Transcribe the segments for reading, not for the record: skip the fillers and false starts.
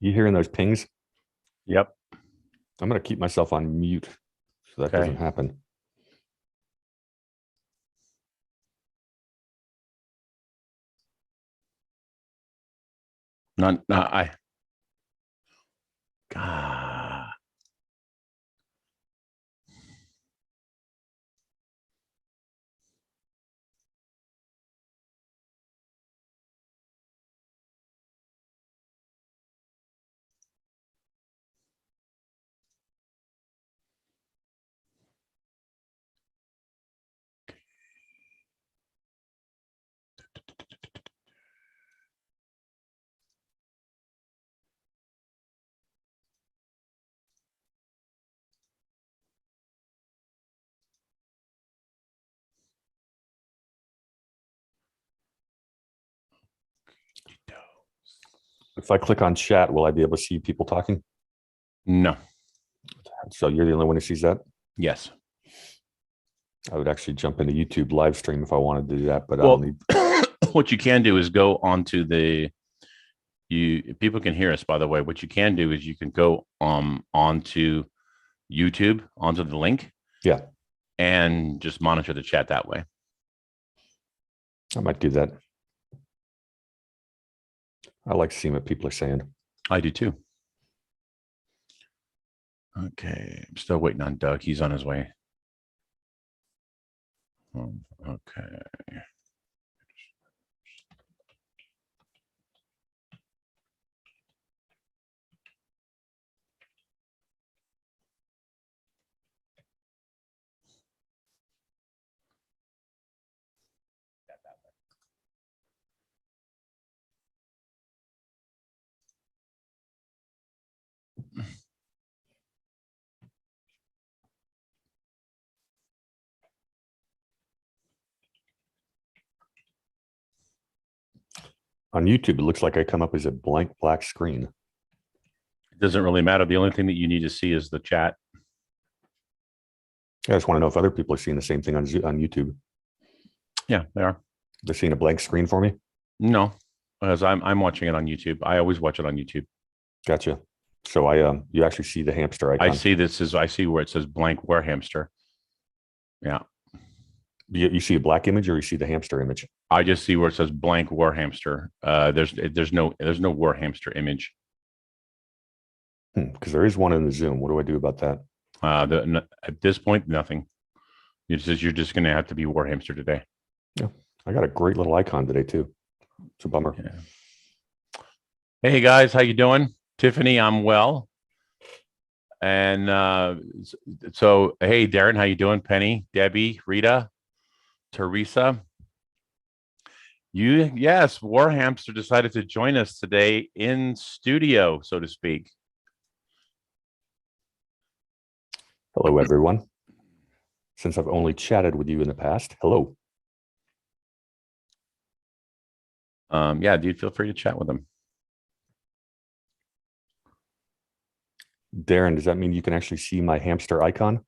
You hearing those pings? Yep. I'm going to keep myself on mute so that doesn't happen. God. If I click on chat, will I be able to see people talking? No. So you're the only one who sees that? Yes. I would actually jump into YouTube live stream if I wanted to do that, but well, I don't need. What you can do is go onto the. People can hear us, by the way. What you can do is you can go onto YouTube, onto the link. Yeah. And just monitor the chat that way. I might do that. I like seeing what people are saying. I do too. Okay. I'm still waiting on Doug. He's on his way. Okay. On YouTube, it looks like I come up as a blank black screen. It doesn't really matter. The only thing that you need to see is the chat. I just want to know if other people are seeing the same thing on YouTube. Yeah, they are. They're seeing a blank screen for me? No, because I'm watching it on YouTube. I always watch it on YouTube. Gotcha. So you actually see the hamster icon. I see where it says blank where hamster. Yeah. You see a black image or you see the hamster image? I just see where it says blank war hamster. There's no war hamster image. Because there is one in the Zoom. What do I do about that? At this point, nothing. You're just going to have to be war hamster today. Yeah, I got a great little icon today too. It's a bummer. Yeah. Hey guys, how you doing? Tiffany, I'm well. And so, hey Darren, how you doing? Penny, Debbie, Rita, Teresa. Yes, War Hamster decided to join us today in studio, so to speak. Hello, everyone. Since I've only chatted with you in the past, hello. Yeah, dude, feel free to chat with them. Darren, does that mean you can actually see my hamster icon?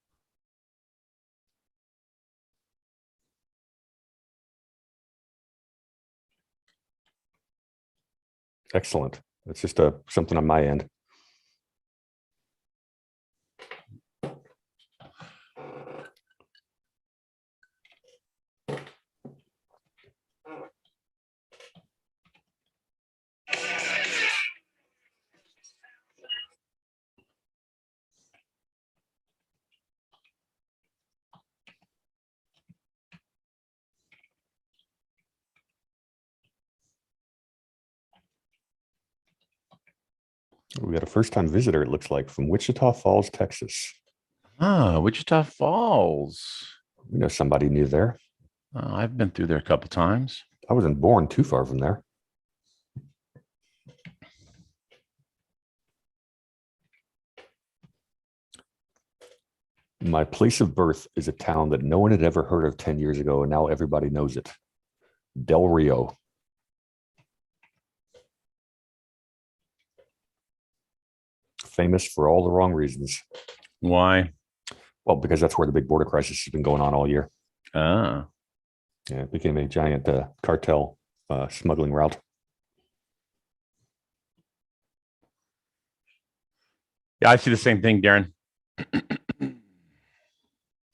Excellent. It's just something on my end. We got a first-time visitor, it looks like, from Wichita Falls, Texas. Wichita Falls. We know somebody new there. I've been through there a couple times. I wasn't born too far from there. My place of birth is a town that no one had ever heard of 10 years ago, and now everybody knows it. Del Rio. Famous for all the wrong reasons. Why? Well, because that's where the big border crisis has been going on all year. Ah. Yeah, it became a giant cartel smuggling route. Yeah, I see the same thing, Darren.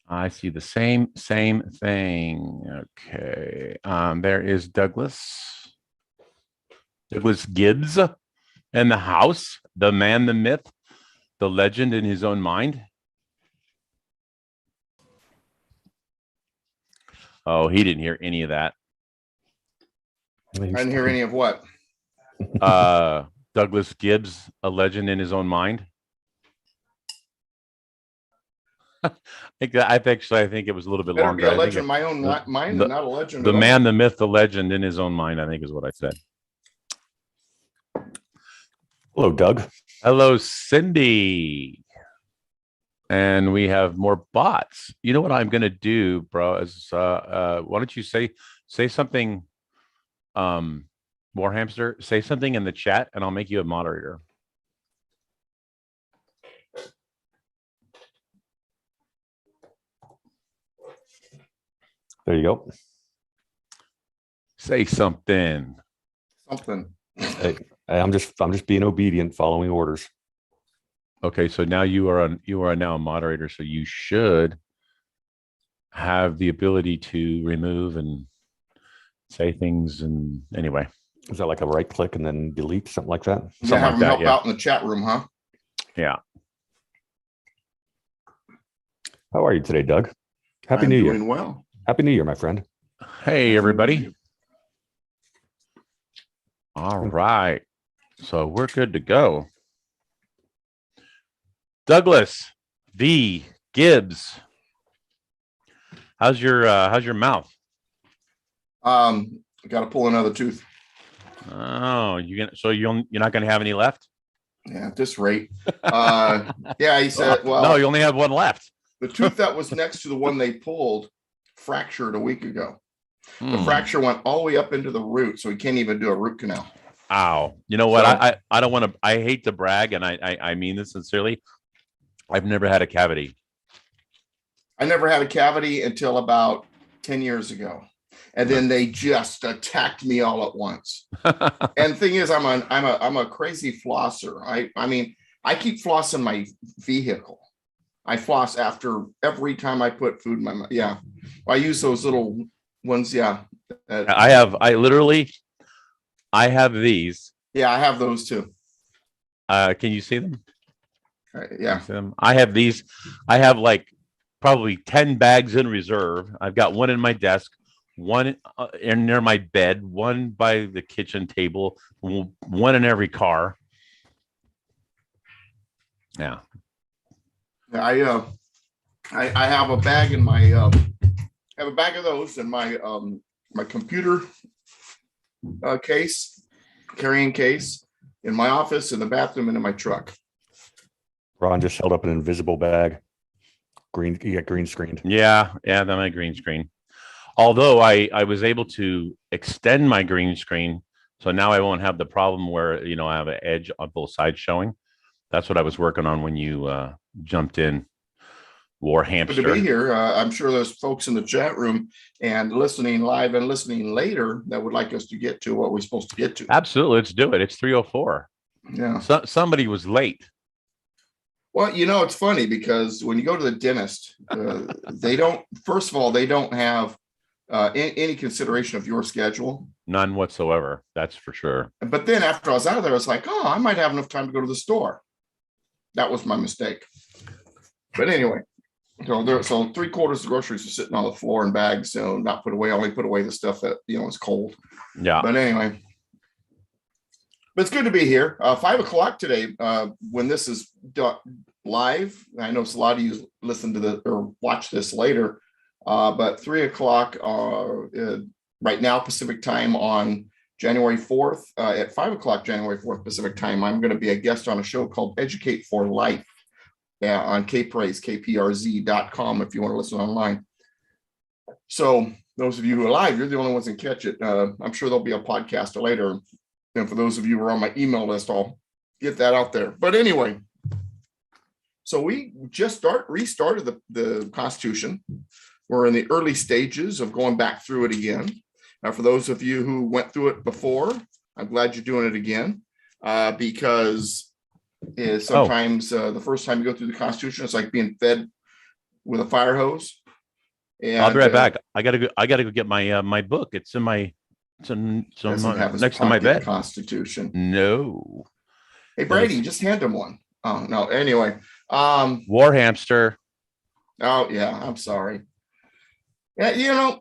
I see the same thing. Okay. There is Douglas. Douglas Gibbs in the house, the man, the myth, the legend in his own mind. Oh, he didn't hear any of that. I didn't hear any of what. Douglas Gibbs, a legend in his own mind. I think it was a little bit Better longer. be a legend in my own mind and not a legend. The man, the myth, the legend in his own mind, I think is what I said. Hello, Doug. Hello, Cindy. And we have more bots. You know what I'm going to do, bro, is why don't you say something, War Hamster, say something in the chat and I'll make you a moderator. There you go. Say something. Something. Hey, I'm just being obedient, following orders. Okay, so now you are now a moderator, so you should have the ability to remove and say things. And anyway, Is that like a right click and then delete, something like that? You Something have like them that, help yeah. out in the chat room, huh? Yeah. How are you today, Doug? Happy I'm New Year. doing well. Happy New Year, my friend. Hey, everybody. All right. So we're good to go. Douglas V. Gibbs. How's your mouth? I got to pull another tooth. Oh, you're not gonna have any left? Yeah, at this rate. Yeah, he said, well, no, you only have one left. the tooth that was next to the one they pulled fractured a week ago. The Hmm. fracture went all the way up into the root, so he can't even do a root canal. Ow. You know what? So- I don't want to, I hate to brag, and I mean this sincerely. I've never had a cavity. I never had a cavity until about 10 years ago. And then they just attacked me all at once. And the thing is, I'm a crazy flosser. I mean, I keep flossing my vehicle. I floss after every time I put food in my mouth. Yeah. I use those little ones. Yeah. I have these. Yeah, I have those too. Can you see them? Yeah. See them? I have these. I have like probably 10 bags in reserve. I've got one in my desk, one near my bed, one by the kitchen table, one in every car. Yeah. I have a bag in my I have a bag of those in my my computer carrying case, in my office, in the bathroom, and in my truck. Ron just held up an invisible bag. You got green screened. Yeah, then my green screen. Although I was able to extend my green screen, so now I won't have the problem where I have an edge on both sides showing. That's what I was working on when you jumped in, War Hamster. Good to be here. I'm sure there's folks in the chat room and listening live and listening later that would like us to get to what we're supposed to get to. Absolutely, let's do it. It's 3:04. Yeah. Somebody was late. Well, it's funny because when you go to the dentist, they don't. First of all, they don't have any consideration of your schedule. None whatsoever. That's for sure. But then after I was out of there, I was like, oh, I might have enough time to go to the store. That was my mistake. But anyway, so 3/4 of the groceries are sitting on the floor in bags, so not put away. Only put away the stuff that is cold. Yeah. But anyway, but it's good to be here. 5 o'clock today. When this is live, I know a lot of you listen to or watch this later. But 3 o'clock right now Pacific time on January 4th, at 5 o'clock January 4th Pacific time, I'm going to be a guest on a show called Educate for Life on kprz.com if you want to listen online. So those of you who are live, you're the only ones that can catch it. I'm sure there'll be a podcast later. And for those of you who are on my email list, I'll get that out there. But anyway, so we just restarted the Constitution. We're in the early stages of going back through it again. Now, for those of you who went through it before, I'm glad you're doing it again because is sometimes the first time you go through the Constitution, it's like being fed with a fire hose. And I'll be right back. I gotta go get my my book. It's in my doesn't have his next to my pocket bed. Constitution. No. Hey Brady, just hand him one. Oh no. Anyway, War hamster. oh yeah, I'm sorry. Yeah,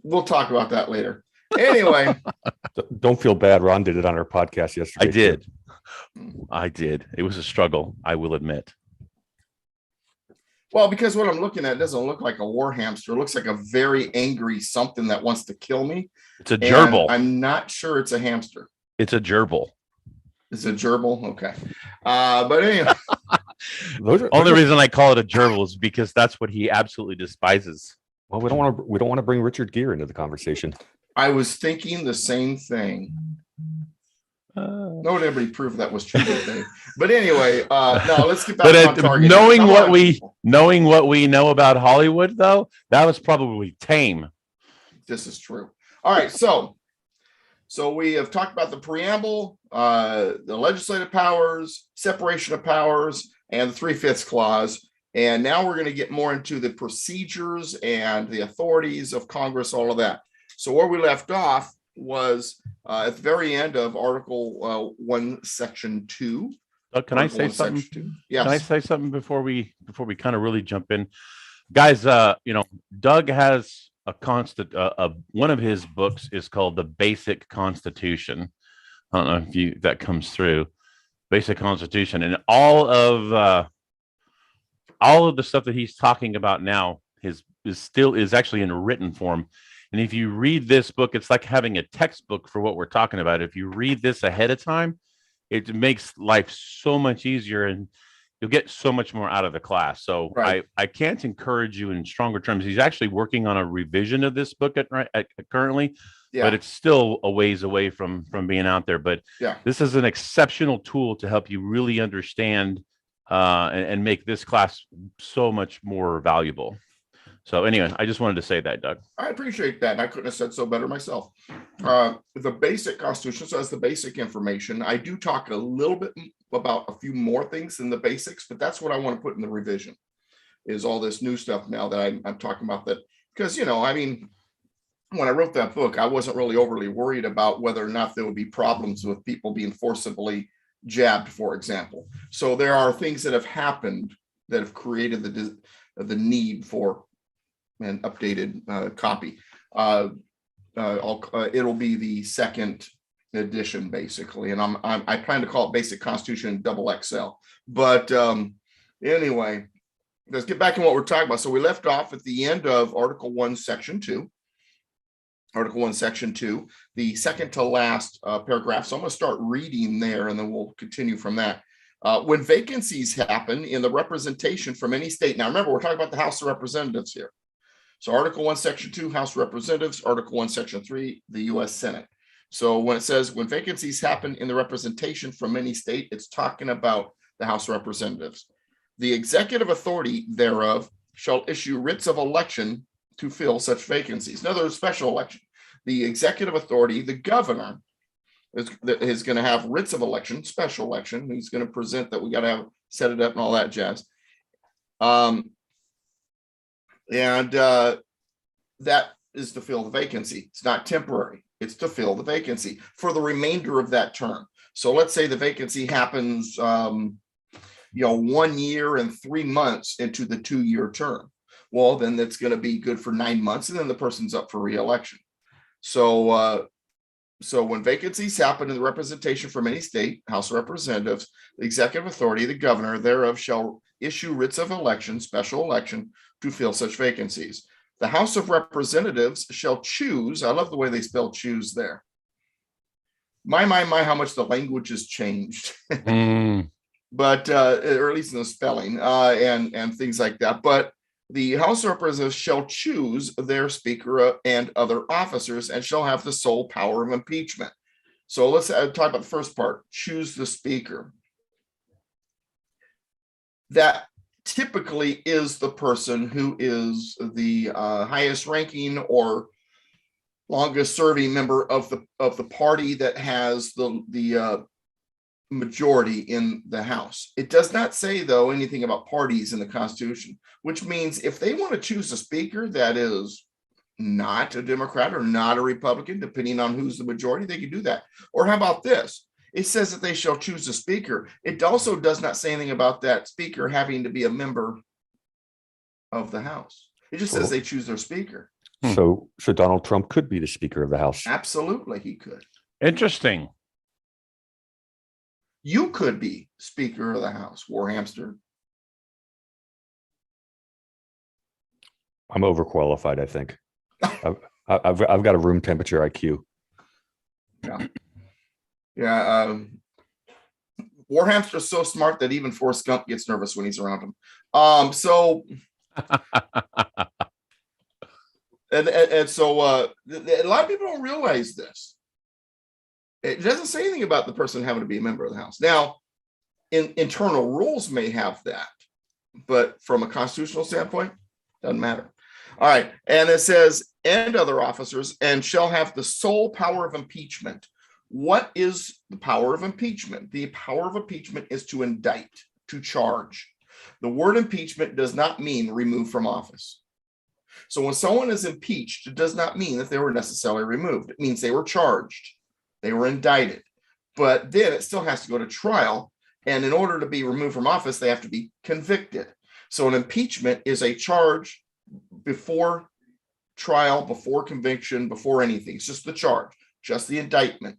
we'll talk about that later. Anyway, Don't feel bad. Ron did it on our podcast yesterday. I did. I did. It was a struggle, I will admit. well, because what I'm looking at doesn't look like a war hamster. It looks like a very angry something that wants to kill me. It's a gerbil. I'm not sure it's a hamster. It's a gerbil. It's a gerbil. Okay. But anyway. Only reason I call it a gerbil is because that's what he absolutely despises. Well, we don't want to bring Richard Gere into the conversation. I was thinking the same thing. No one ever proved that was true today. But anyway, no, let's get back on target. Knowing what we know about Hollywood, though, that was probably tame. This is true. All right, so we have talked about the preamble, the legislative powers, separation of powers, and the 3/5 clause. And now we're going to get more into the procedures and the authorities of Congress, all of that. So where we left off was at the very end of Article 1, Section 2. Can I say something? Yes. Can I say something before we kind of really jump in, guys? Doug has one of his books is called The Basic Constitution. I don't know if that comes through. Basic Constitution, and all of the stuff that he's talking about now is actually in written form. And if you read this book, it's like having a textbook for what we're talking about. If you read this ahead of time, it makes life so much easier and you'll get so much more out of the class. So right. I can't encourage you in stronger terms. He's actually working on a revision of this book currently, but it's still a ways away from being out there. But this is an exceptional tool to help you really understand and make this class so much more valuable. So anyway, I just wanted to say that, Doug. I appreciate that. And I couldn't have said so better myself. The basic Constitution says the basic information. I do talk a little bit about a few more things than the basics, but that's what I want to put in the revision is all this new stuff now that I'm talking about that. Because, when I wrote that book, I wasn't really overly worried about whether or not there would be problems with people being forcibly jabbed, for example. So there are things that have happened that have created the need for an updated copy. It'll be the second edition basically, and I plan to call it Basic Constitution XXL. But anyway, let's get back to what we're talking about. So we left off at the end of Article 1, Section 2. Article 1, Section 2, the second to last paragraph. So I'm going to start reading there, and then we'll continue from that. When vacancies happen in the representation from any state. Now remember, we're talking about the House of Representatives here. So Article 1, Section 2, House of Representatives, Article 1, Section 3, the U.S. Senate. So when it says when vacancies happen in the representation from any state, it's talking about the House of Representatives. The executive authority thereof shall issue writs of election to fill such vacancies. Another special election. The executive authority, the governor, is going to have writs of election, special election. He's going to present that we got to set it up and all that jazz. That is to fill the vacancy. It's not temporary. It's to fill the vacancy for the remainder of that term. So let's say the vacancy happens, 1 year and 3 months into the 2-year term. Well, then that's going to be good for 9 months, and then the person's up for re-election. So when vacancies happen in the representation from any state, House of Representatives, the executive authority, the governor thereof shall issue writs of election, special election, to fill such vacancies. The House of Representatives shall choose. I love the way they spell choose there. My, how much the language has changed. But, or at least in the spelling and things like that. But the House of Representatives shall choose their speaker and other officers and shall have the sole power of impeachment. So let's talk about the first part, choose the speaker. That typically is the person who is the highest ranking or longest serving member of the party that has the majority in the House. It does not say, though, anything about parties in the Constitution, which means if they want to choose a speaker that is not a Democrat or not a Republican, depending on who's the majority, they can do that. Or how about this? It says that they shall choose a speaker. It also does not say anything about that speaker having to be a member of the House. It just says they choose their speaker. So Donald Trump could be the Speaker of the House. Absolutely, he could. Interesting. You could be Speaker of the House, Warhamster. I'm overqualified, I think. I've got a room temperature IQ. Yeah. Warhamster's so smart that even Forrest Gump gets nervous when he's around him. So a lot of people don't realize this. It doesn't say anything about the person having to be a member of the House. Now, internal rules may have that, but from a constitutional standpoint, doesn't matter. All right. And it says, and other officers, and shall have the sole power of impeachment. What is the power of impeachment? The power of impeachment is to indict, to charge. The word impeachment does not mean remove from office. So when someone is impeached, it does not mean that they were necessarily removed. It means they were charged, they were indicted, but then it still has to go to trial. And in order to be removed from office, they have to be convicted. So an impeachment is a charge before trial, before conviction, before anything. It's just the charge, just the indictment.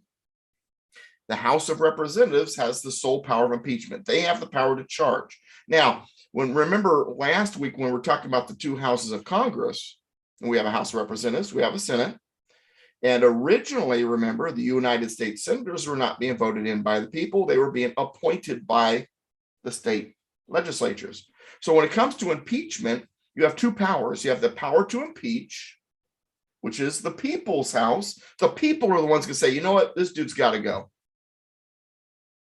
The House of Representatives has the sole power of impeachment. They have the power to charge. Now, remember last week when we were talking about the two houses of Congress, and we have a House of Representatives, we have a Senate. And originally, remember, the United States senators were not being voted in by the people. They were being appointed by the state legislatures. So when it comes to impeachment, you have two powers. You have the power to impeach, which is the people's house. The people are the ones who say, you know what, this dude's got to go.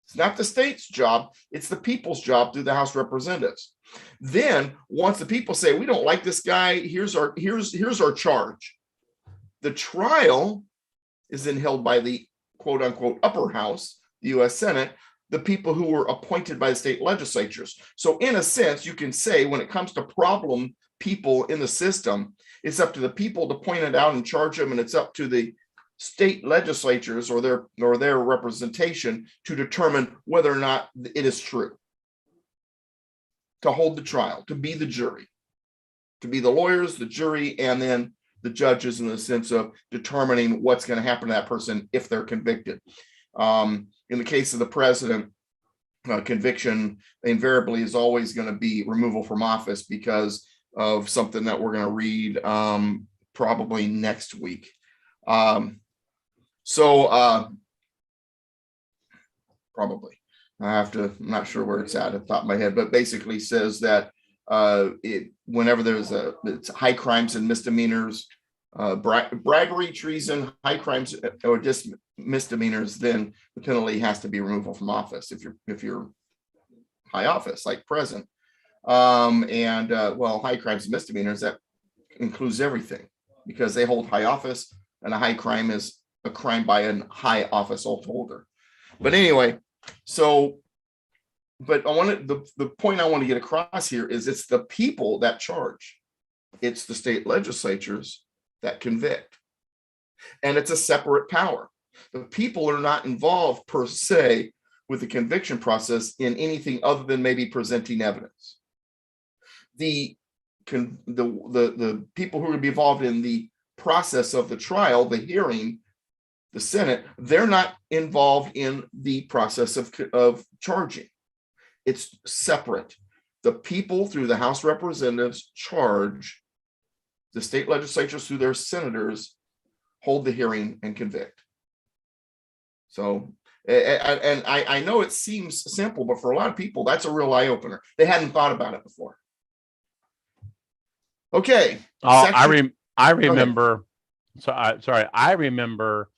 It's not the state's job. It's the people's job through the House of Representatives. Then once the people say, we don't like this guy, here's our charge. The trial is then held by the quote unquote upper house, the U.S. Senate, the people who were appointed by the state legislatures. So in a sense, you can say when it comes to problem people in the system, it's up to the people to point it out and charge them, and it's up to the state legislatures or their representation to determine whether or not it is true. To hold the trial, to be the jury, to be the lawyers, the jury, and then the judges in the sense of determining what's going to happen to that person if they're convicted. In the case of the president, conviction invariably is always going to be removal from office because of something that we're going to read probably next week. Probably. I'm not sure where it's at the top of my head, but basically says that whenever there's it's high crimes and misdemeanors, bribery, treason, high crimes, or just misdemeanors, then the penalty has to be removal from office if you're high office like president. High crimes and misdemeanors, that includes everything because they hold high office, and a high crime is a crime by a high office holder. But anyway, but I wanted the point I want to get across here is it's the people that charge. It's the state legislatures that convict. And it's a separate power. The people are not involved per se with the conviction process in anything other than maybe presenting evidence. The people who are going to be involved in the process of the trial, the hearing, the Senate, they're not involved in the process of charging. It's separate. The people through the House of Representatives charge. The state legislatures through their senators hold the hearing and convict. So, and I know it seems simple, but for a lot of people, that's a real eye opener. They hadn't thought about it before. Okay. I remember. I remember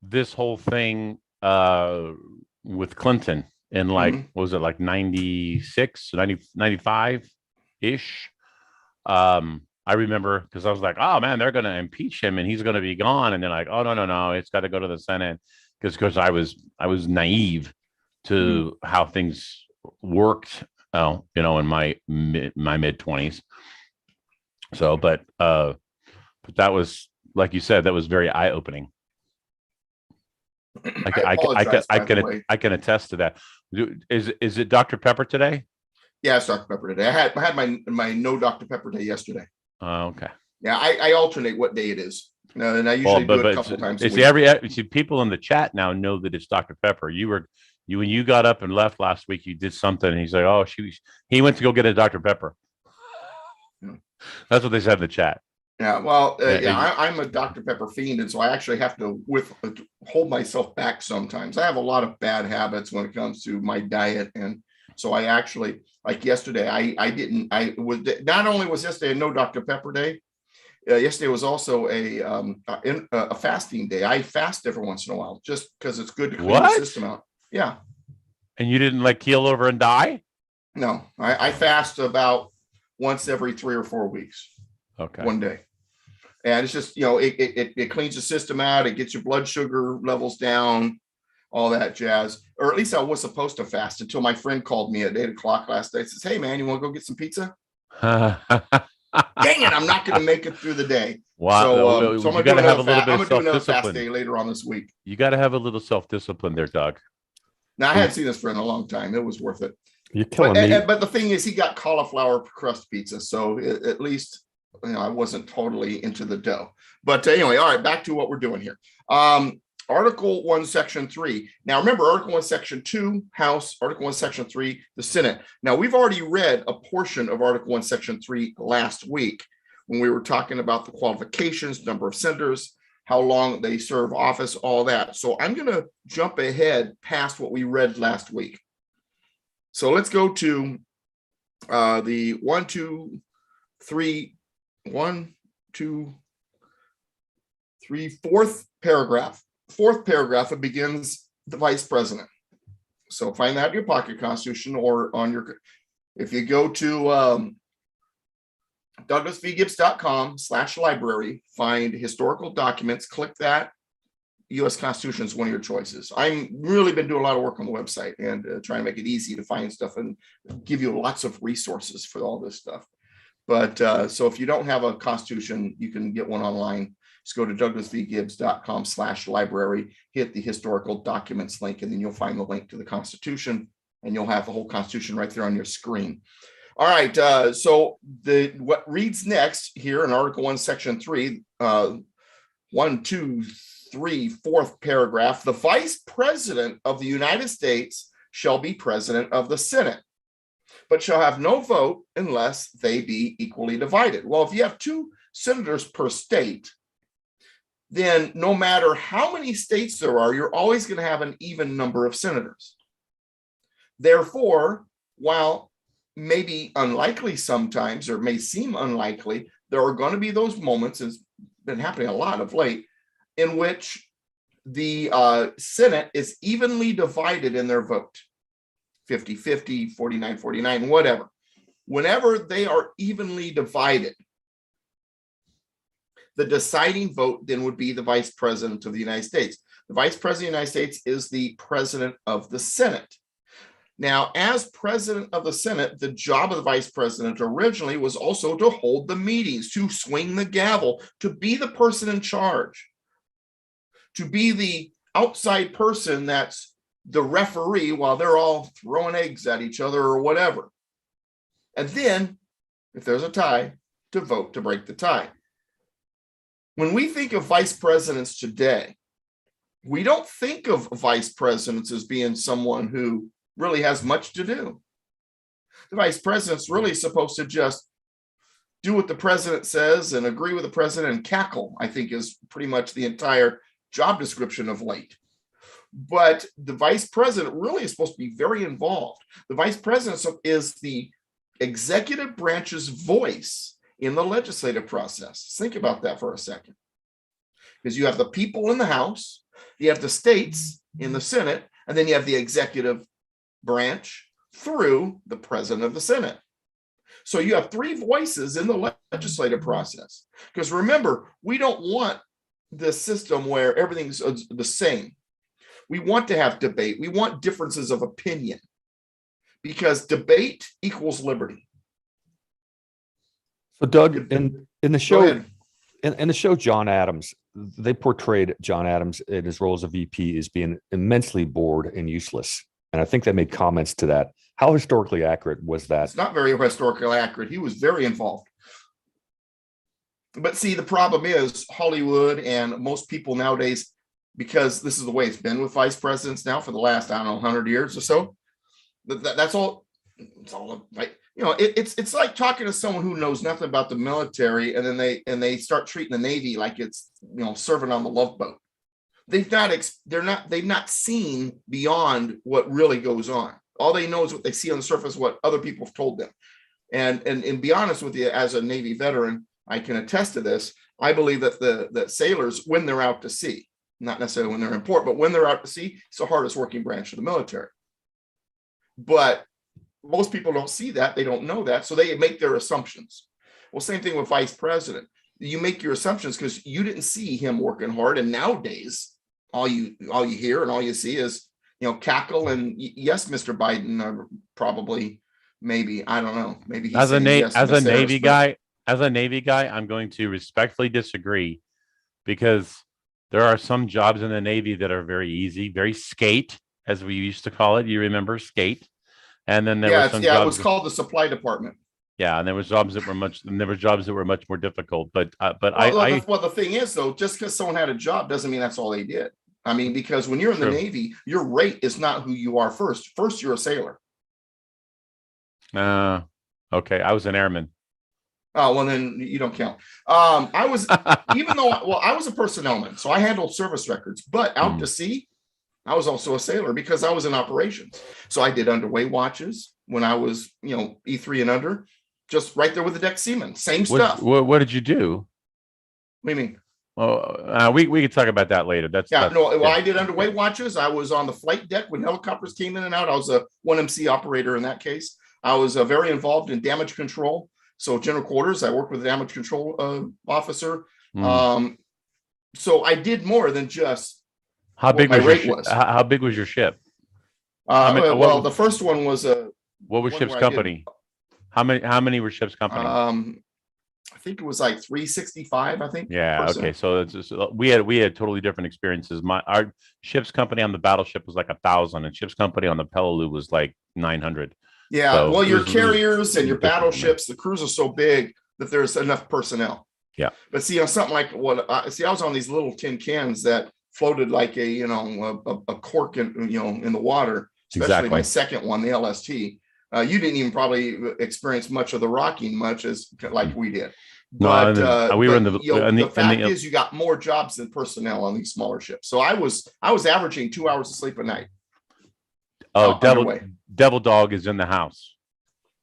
this whole thing with Clinton in like, what was it, like 96, 95 ish? I remember because I was like, oh man, they're going to impeach him and he's going to be gone. And they're like, oh no, it's got to go to the Senate because I was naive to how things worked, in my mid 20s. So, but that was, like you said, that was very eye opening. I apologize, by the way. I can attest to that. Is it Dr. Pepper today? Yeah, it's Dr. Pepper today. I had my no Dr. Pepper day yesterday. Okay. Yeah, I alternate what day it is. And I usually do it a couple times a week. See, people in the chat now know that it's Dr. Pepper. When you got up and left last week, you did something. And he's like, oh, he went to go get a Dr. Pepper. Yeah. That's what they said in the chat. Yeah, well, I'm a Dr. Pepper fiend, and so I actually have to hold myself back sometimes. I have a lot of bad habits when it comes to my diet, and so I actually, like yesterday, not only was yesterday a no Dr. Pepper day, yesterday was also a fasting day. I fast every once in a while just because it's good to clean the system out. Yeah. And you didn't keel over and die? No, I fast about once every 3 or 4 weeks. Okay. One day. And it's just, it cleans the system out. It gets your blood sugar levels down, all that jazz. Or at least I was supposed to fast until my friend called me at 8:00 last night. Says, hey man, you want to go get some pizza? Dang it, I'm not going to make it through the day. Wow. So I'm going to have a little bit of self-discipline. Fast day later on this week. You got to have a little self-discipline there, Doug. Now, I hadn't seen this friend in a long time. It was worth it. You're killing me. But the thing is, he got cauliflower crust pizza. So at least, I wasn't totally into the dough. But anyway, all right, back to what we're doing here. Article 1, Section 3. Now, remember, Article 1, Section 2, House, Article 1, Section 3, the Senate. Now, we've already read a portion of Article 1, Section 3 last week when we were talking about the qualifications, number of senators, how long they serve office, all that. So I'm going to jump ahead past what we read last week. So let's go to the 1, 2, 3, fourth paragraph. Fourth paragraph, it begins the vice president. So find that in your pocket constitution or on your, if you go to douglasvgibbs.com/library, find historical documents, click that. U.S. Constitution is one of your choices. I'm really been doing a lot of work on the website and trying to make it easy to find stuff and give you lots of resources for all this stuff. But so if you don't have a Constitution, you can get one online. Just go to douglasvgibbs.com/library, hit the historical documents link, and then you'll find the link to the Constitution, and you'll have the whole Constitution right there on your screen. All right. So what reads next here in Article 1, Section 3, 1, 2, 3, fourth paragraph, the Vice President of the United States shall be President of the Senate, but shall have no vote unless they be equally divided. Well, if you have 2 senators per state, then no matter how many states there are, you're always going to have an even number of senators. Therefore, while maybe unlikely sometimes, or may seem unlikely, there are going to be those moments, it's been happening a lot of late, in which the Senate is evenly divided in their vote. 50-50, 49-49, whatever. Whenever they are evenly divided, the deciding vote then would be the Vice President of the United States. The Vice President of the United States is the President of the Senate. Now, as President of the Senate, the job of the Vice President originally was also to hold the meetings, to swing the gavel, to be the person in charge, to be the outside person that's the referee while they're all throwing eggs at each other or whatever. And then, if there's a tie, to vote to break the tie. When we think of vice presidents today, we don't think of vice presidents as being someone who really has much to do. The vice president's really supposed to just do what the president says and agree with the president and cackle, I think is pretty much the entire job description of late. But the vice president really is supposed to be very involved. The vice president is the executive branch's voice in the legislative process. Think about that for a second. Because you have the people in the House, you have the states in the Senate, and then you have the executive branch through the president of the Senate. So you have 3 voices in the legislative process. Because remember, we don't want this system where everything's the same. We want to have debate. We want differences of opinion because debate equals liberty. So Doug, in the Go show, ahead. in the show, John Adams, they portrayed John Adams in his role as a VP as being immensely bored and useless. And I think they made comments to that. How historically accurate was that? It's not very historically accurate. He was very involved. But see, the problem is Hollywood and most people nowadays, because this is the way it's been with vice presidents now for the last, I don't know, 100 years or so. That's all. It's all like, you know, it's like talking to someone who knows nothing about the military, and then they start treating the Navy like it's, you know, serving on the Love Boat. They've not seen beyond what really goes on. All they know is what they see on the surface, what other people have told them. And be honest with you, as a Navy veteran, I can attest to this. I believe that that sailors, when they're out to sea, not necessarily when they're in port, but when they're out to sea, it's the hardest working branch of the military. But most people don't see that. They don't know that. So they make their assumptions. Well, same thing with vice president. You make your assumptions because you didn't see him working hard. And nowadays, all you hear and all you see is, you know, cackle and yes, Mr. Biden, probably, maybe, I don't know, maybe he's as a yes, as a Miss Navy Harris, guy, I'm going to respectfully disagree, because there are some jobs in the Navy that are very easy, very skate, as we used to call it. You remember skate? And then there were some jobs. It was called the supply department. Yeah, and there was jobs that were much more difficult. But The thing is, though, just because someone had a job doesn't mean that's all they did. I mean, because when you're in the Navy, your rate is not who you are first. First, you're a sailor. Okay, I was an airman. Oh, well, then you don't count. I was, I was a personnelman, so I handled service records, but out to sea, I was also a sailor because I was in operations. So I did underway watches when I was, you know, E3 and under, just right there with the deck seaman, same stuff. What did you do? What do you mean? Well, we could talk about that later. I did underway watches. I was on the flight deck when helicopters came in and out. I was a 1MC operator in that case. I was very involved in damage control. So general quarters, I worked with a damage control officer. So I did more than just how big was your ship? The first one was what was ship's company? How many were ship's company? I think it was like 365. I think. Yeah. Okay. So we had totally different experiences. Our ship's company on the battleship was like 1,000, and ship's company on the Peleliu was like 900. Yeah. So well, your carriers and your battleships, the crews are so big that there's enough personnel. Yeah. But see, on something like I was on these little tin cans that floated like a cork in the water. Especially my second one, the LST. You didn't even probably experience much of the rocking much as like we did. But we were in the fact is you got more jobs than personnel on these smaller ships. So I was averaging 2 hours of sleep a night. Oh, Devil Dog is in the house.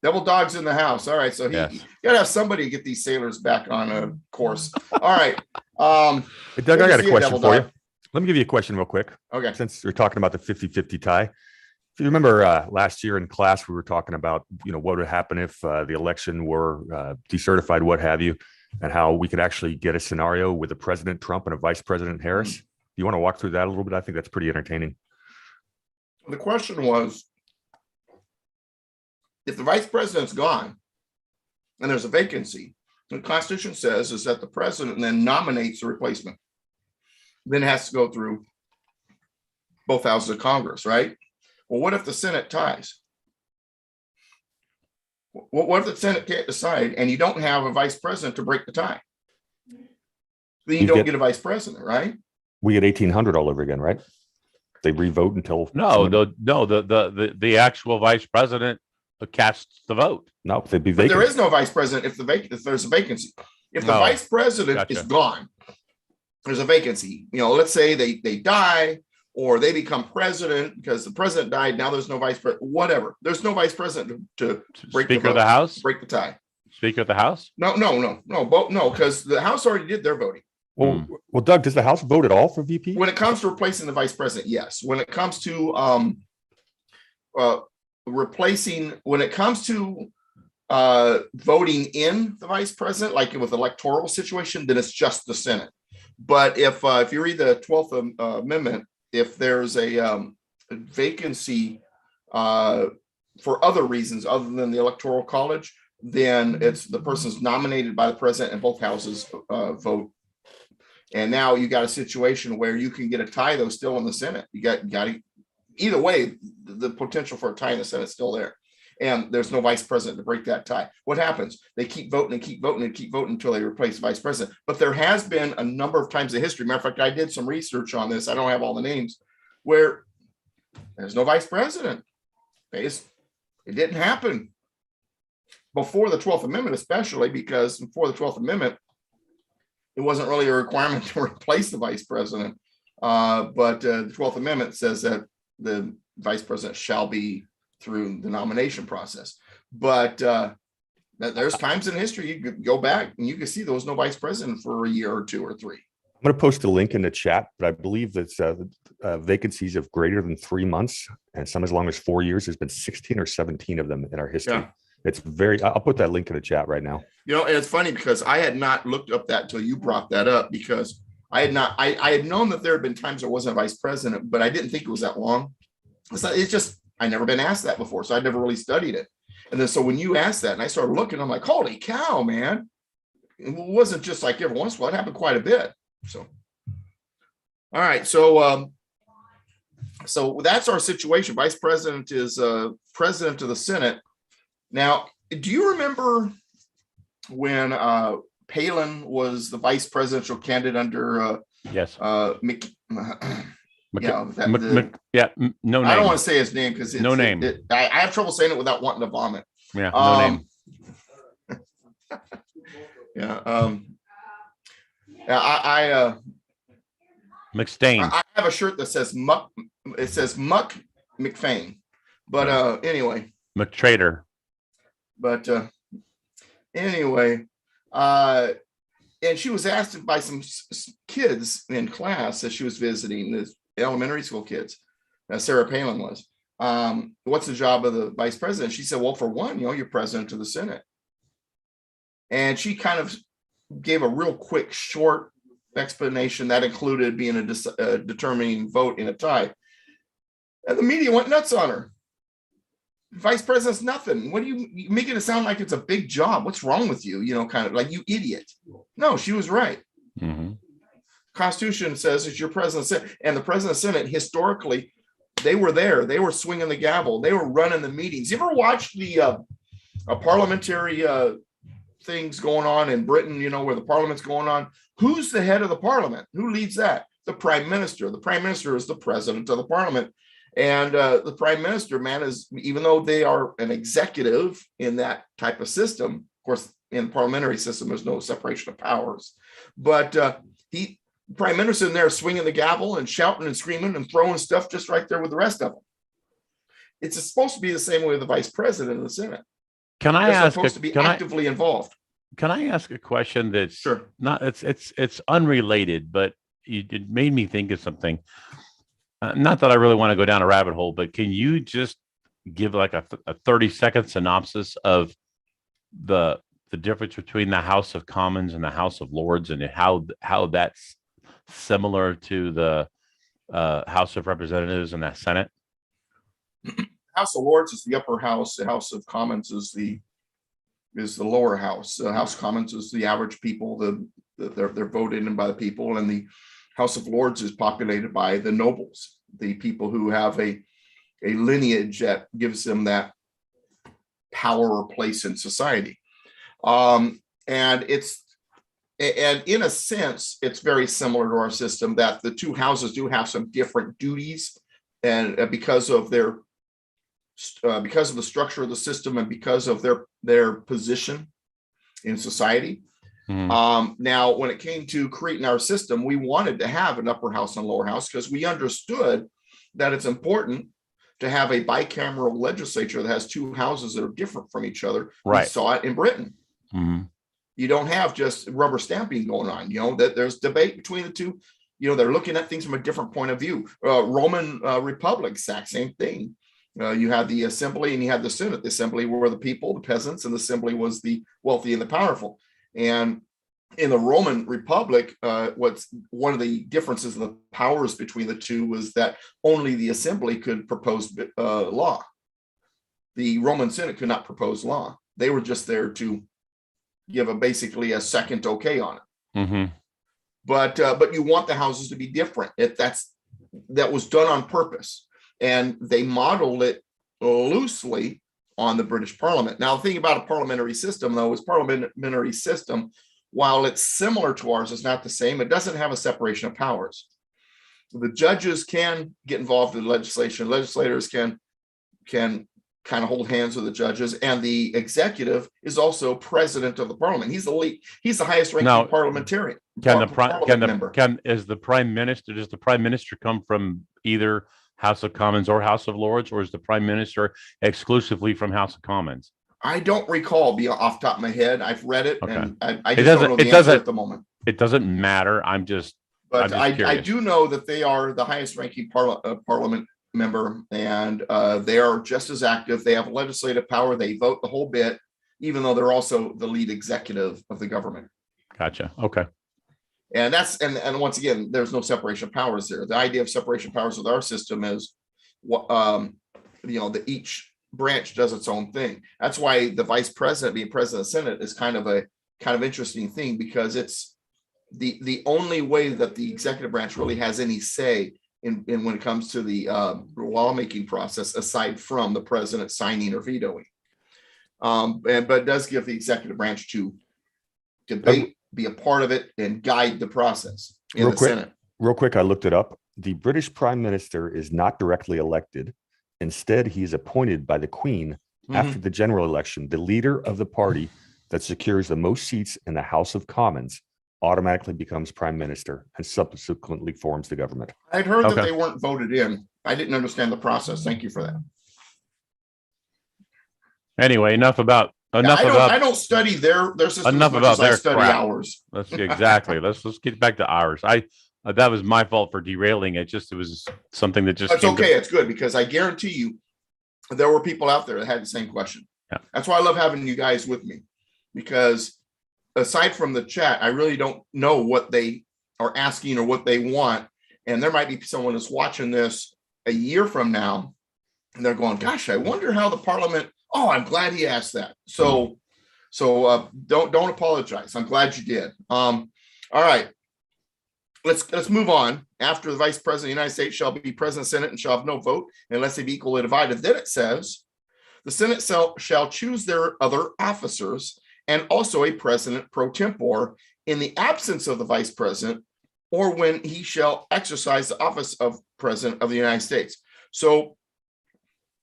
Devil Dog's in the house. All right. So you gotta have somebody to get these sailors back on a course. All right. Hey, Doug, I got a question for you. Let me give you a question real quick. Okay. Since we're talking about the 50-50 tie. If you remember last year in class, we were talking about, what would happen if the election were decertified, what have you, and how we could actually get a scenario with a President Trump and a Vice President Harris. Do you want to walk through that a little bit? I think that's pretty entertaining. The question was, if the vice president's gone and there's a vacancy, the Constitution says is that the president then nominates a replacement. Then it has to go through both houses of Congress, right? Well, what if the Senate ties? What if the Senate can't decide and you don't have a vice president to break the tie? Then you don't get a vice president, right? We get 1800 all over again, right? They revote until the actual vice president casts the vote. No, they'd be vacant. But there is no vice president if there's a vacancy. If the vice president is gone, there's a vacancy. Let's say they die or they become president because the president died. Now there's no vice president. Whatever. There's no vice president to break Speaker of the House, break the tie. Speaker of the House. No, because the House already did their voting. Well, Doug, does the House vote at all for VP? When it comes to replacing the vice president, yes. When it comes to voting in the vice president, like with electoral situation, then it's just the Senate. But if you read the 12th Amendment, if there's a vacancy for other reasons other than the electoral college, then it's the person's nominated by the president and both houses vote. And now you got a situation where you can get a tie though still in the Senate. You got either way, the potential for a tie in the Senate is still there. And there's no vice president to break that tie. What happens? They keep voting and keep voting and keep voting until they replace the vice president. But there has been a number of times in history. Matter of fact, I did some research on this. I don't have all the names where there's no vice president. It didn't happen before the 12th Amendment, especially because before the 12th Amendment, it wasn't really a requirement to replace the vice president. But the 12th Amendment says that the vice president shall be through the nomination process. But there's times in history you could go back and you can see there was no vice president for a year or two or three. I'm going to post a link in the chat, but I believe that vacancies of greater than 3 months and some as long as 4 years, there's been 16 or 17 of them in our history. Yeah. It's I'll put that link in the chat right now. You know, and it's funny because I had not looked up that until you brought that up, because I had known that there had been times there wasn't a vice president, but I didn't think it was that long. It's just, I never been asked that before. So I never really studied it. And then, so when you asked that and I started looking, I'm like, holy cow, man. It wasn't just like every once in a while, it happened quite a bit. So, all right. So that's our situation. Vice president is president of the Senate. Now, do you remember when Palin was the vice presidential candidate under Yes. no name. I don't want to say his name because no name. I have trouble saying it without wanting to vomit. Yeah, no name. Yeah. I McStain. I have a shirt that says Muck. It says Muck McFain. But anyway. McTrader. But anyway, and she was asked by some kids in class as she was visiting, the elementary school kids, Sarah Palin was, what's the job of the vice president? She said, well, for one, you're president of the Senate. And she kind of gave a real quick, short explanation that included being a determining vote in a tie. And the media went nuts on her. Vice president's nothing. What are you making it sound like it's a big job? What's wrong with you? Kind of like, you idiot. No, she was right. Mm-hmm. Constitution says it's your president of the Senate, and the president of the Senate, historically, they were there. They were swinging the gavel. They were running the meetings. You ever watched the parliamentary things going on in Britain, where the parliament's going on? Who's the head of the parliament? Who leads that? The prime minister. The prime minister is the president of the parliament. And the prime minister, man, is, even though they are an executive in that type of system, of course, in the parliamentary system, there's no separation of powers. But prime minister in there swinging the gavel and shouting and screaming and throwing stuff just right there with the rest of them. It's supposed to be the same way with the vice president of the Senate. Can I ask? Supposed to be actively involved. Can I ask a question that's sure not? It's unrelated, but it made me think of something. Not that I really want to go down a rabbit hole, but can you just give like a 30-second synopsis of the difference between the House of Commons and the House of Lords, and how that's similar to the House of Representatives and the Senate? House of Lords is the upper house. The House of Commons is the lower house. The House of Commons is the average people. They're voted in by the people, and the House of Lords is populated by the nobles, the people who have a lineage that gives them that power or place in society. And in a sense, it's very similar to our system, that the two houses do have some different duties, and because of the structure of the system and because of their position in society. Now, when it came to creating our system, we wanted to have an upper house and lower house because we understood that it's important to have a bicameral legislature that has two houses that are different from each other. Right. We saw it in Britain. Mm-hmm. You don't have just rubber stamping going on, that there's debate between the two. They're looking at things from a different point of view. Roman Republic, exact same thing. You had the assembly and you had the Senate. The assembly were the people, the peasants, and the assembly was the wealthy and the powerful. And in the Roman Republic, what's one of the differences in the powers between the two was that only the assembly could propose law. The Roman Senate could not propose law. They were just there to give basically a second okay on it. Mm-hmm. But you want the houses to be different. That was done on purpose, and they modeled it loosely on the British Parliament. Now, the thing about a parliamentary system, though, is parliamentary system, while it's similar to ours, it's not the same. It doesn't have a separation of powers. The judges can get involved in legislation. Legislators can kind of hold hands with the judges, and the executive is also president of the parliament. He's the highest ranking parliamentarian. Does the prime minister come from either House of Commons or House of Lords, or is the prime minister exclusively from House of Commons? I don't recall off the top of my head. I've read it, okay. And I just don't know the answer at the moment. It doesn't matter. But I do know that they are the highest ranking parliament member, and they are just as active. They have legislative power. They vote the whole bit, even though they're also the lead executive of the government. Gotcha. Okay. And and once again, there's no separation of powers there. The idea of separation of powers with our system is each branch does its own thing. That's why the vice president being president of the Senate is kind of interesting thing, because it's the only way that the executive branch really has any say in when it comes to the lawmaking process, aside from the president signing or vetoing. But it does give the executive branch to debate, be a part of it, and guide the process in the Senate. Real quick, I looked it up. The British Prime Minister is not directly elected. Instead, he is appointed by the Queen after the general election. The leader of the party that secures the most seats in the House of Commons automatically becomes Prime Minister and subsequently forms the government. I'd heard that they weren't voted in. I didn't understand the process. Thank you for that. Anyway, I don't study their system. Enough about their study crap. Ours. Let's get back to ours. That was my fault for derailing it. It was something that just. It's okay. It's good, because I guarantee you, there were people out there that had the same question. Yeah. That's why I love having you guys with me, because aside from the chat, I really don't know what they are asking or what they want. And there might be someone that's watching this a year from now, and they're going, "Gosh, I wonder how the Parliament." Oh, I'm glad he asked that. So don't apologize. I'm glad you did. All right. Let's move on. After the vice president of the United States shall be president of the Senate and shall have no vote unless they be equally divided. Then it says, the Senate shall choose their other officers and also a president pro tempore in the absence of the vice president, or when he shall exercise the office of president of the United States. So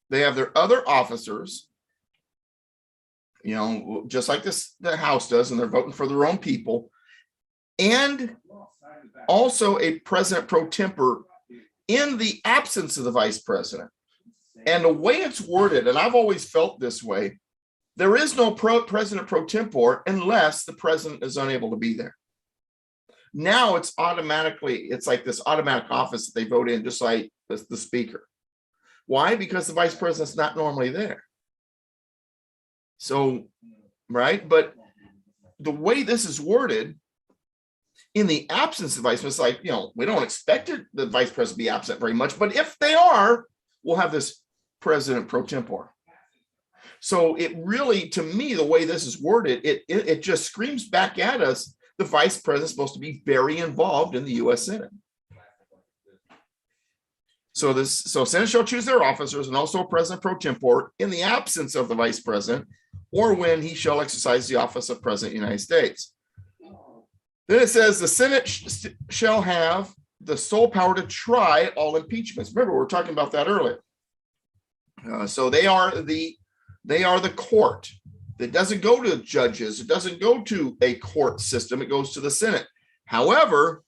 they have their other officers, just like the House does, and they're voting for their own people, and also a president pro tempore in the absence of the vice president. And the way it's worded, and I've always felt this way, there is no president pro tempore unless the president is unable to be there. Now it's like this automatic office that they vote in, just like the speaker. Why? Because the vice president's not normally there. So, right? But the way this is worded, in the absence of the vice president, it's like, we don't expect the vice president to be absent very much, but if they are, we'll have this president pro tempore. So it really, to me, the way this is worded, it just screams back at us, the vice president is supposed to be very involved in the U.S. Senate. So Senate shall choose their officers and also a president pro tempore in the absence of the vice president, or when he shall exercise the office of president of the United States. Then it says the Senate shall have the sole power to try all impeachments. Remember, we were talking about that earlier. So they are the court. It doesn't go to judges. It doesn't go to a court system. It goes to the Senate. However,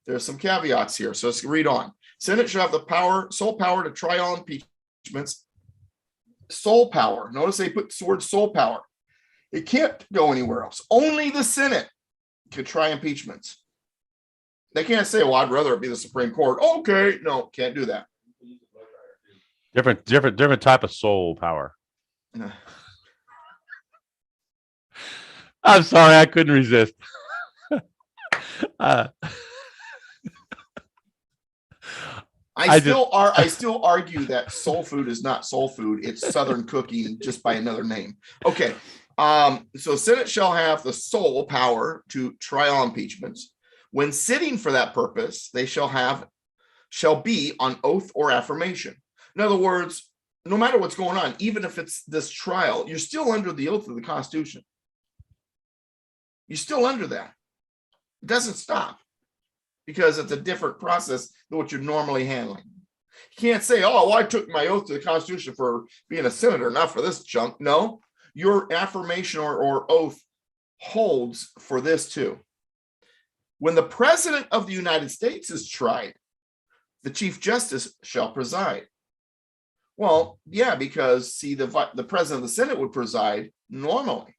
there's some caveats here. So let's read on. Senate shall have the sole power to try all impeachments. Sole power. Notice they put the word sole power. It can't go anywhere else. Only the Senate could try impeachments. They can't say, well, I'd rather it be the Supreme Court. Okay, no, can't do that. Different type of soul power. I'm sorry, I couldn't resist. Uh, I I just still argue that soul food is not soul food. It's Southern cooking just by another name. Okay. So Senate shall have the sole power to try all impeachments. When sitting for that purpose, they shall be on oath or affirmation. In other words, no matter what's going on, even if it's this trial, you're still under the oath of the Constitution. You're still under that. It doesn't stop because it's a different process than what you're normally handling. You can't say, oh, well, I took my oath to the Constitution for being a senator, not for this junk. No, your affirmation or oath holds for this too. When the President of the United States is tried, the Chief Justice shall preside. Well, yeah, because see, the President of the Senate would preside normally.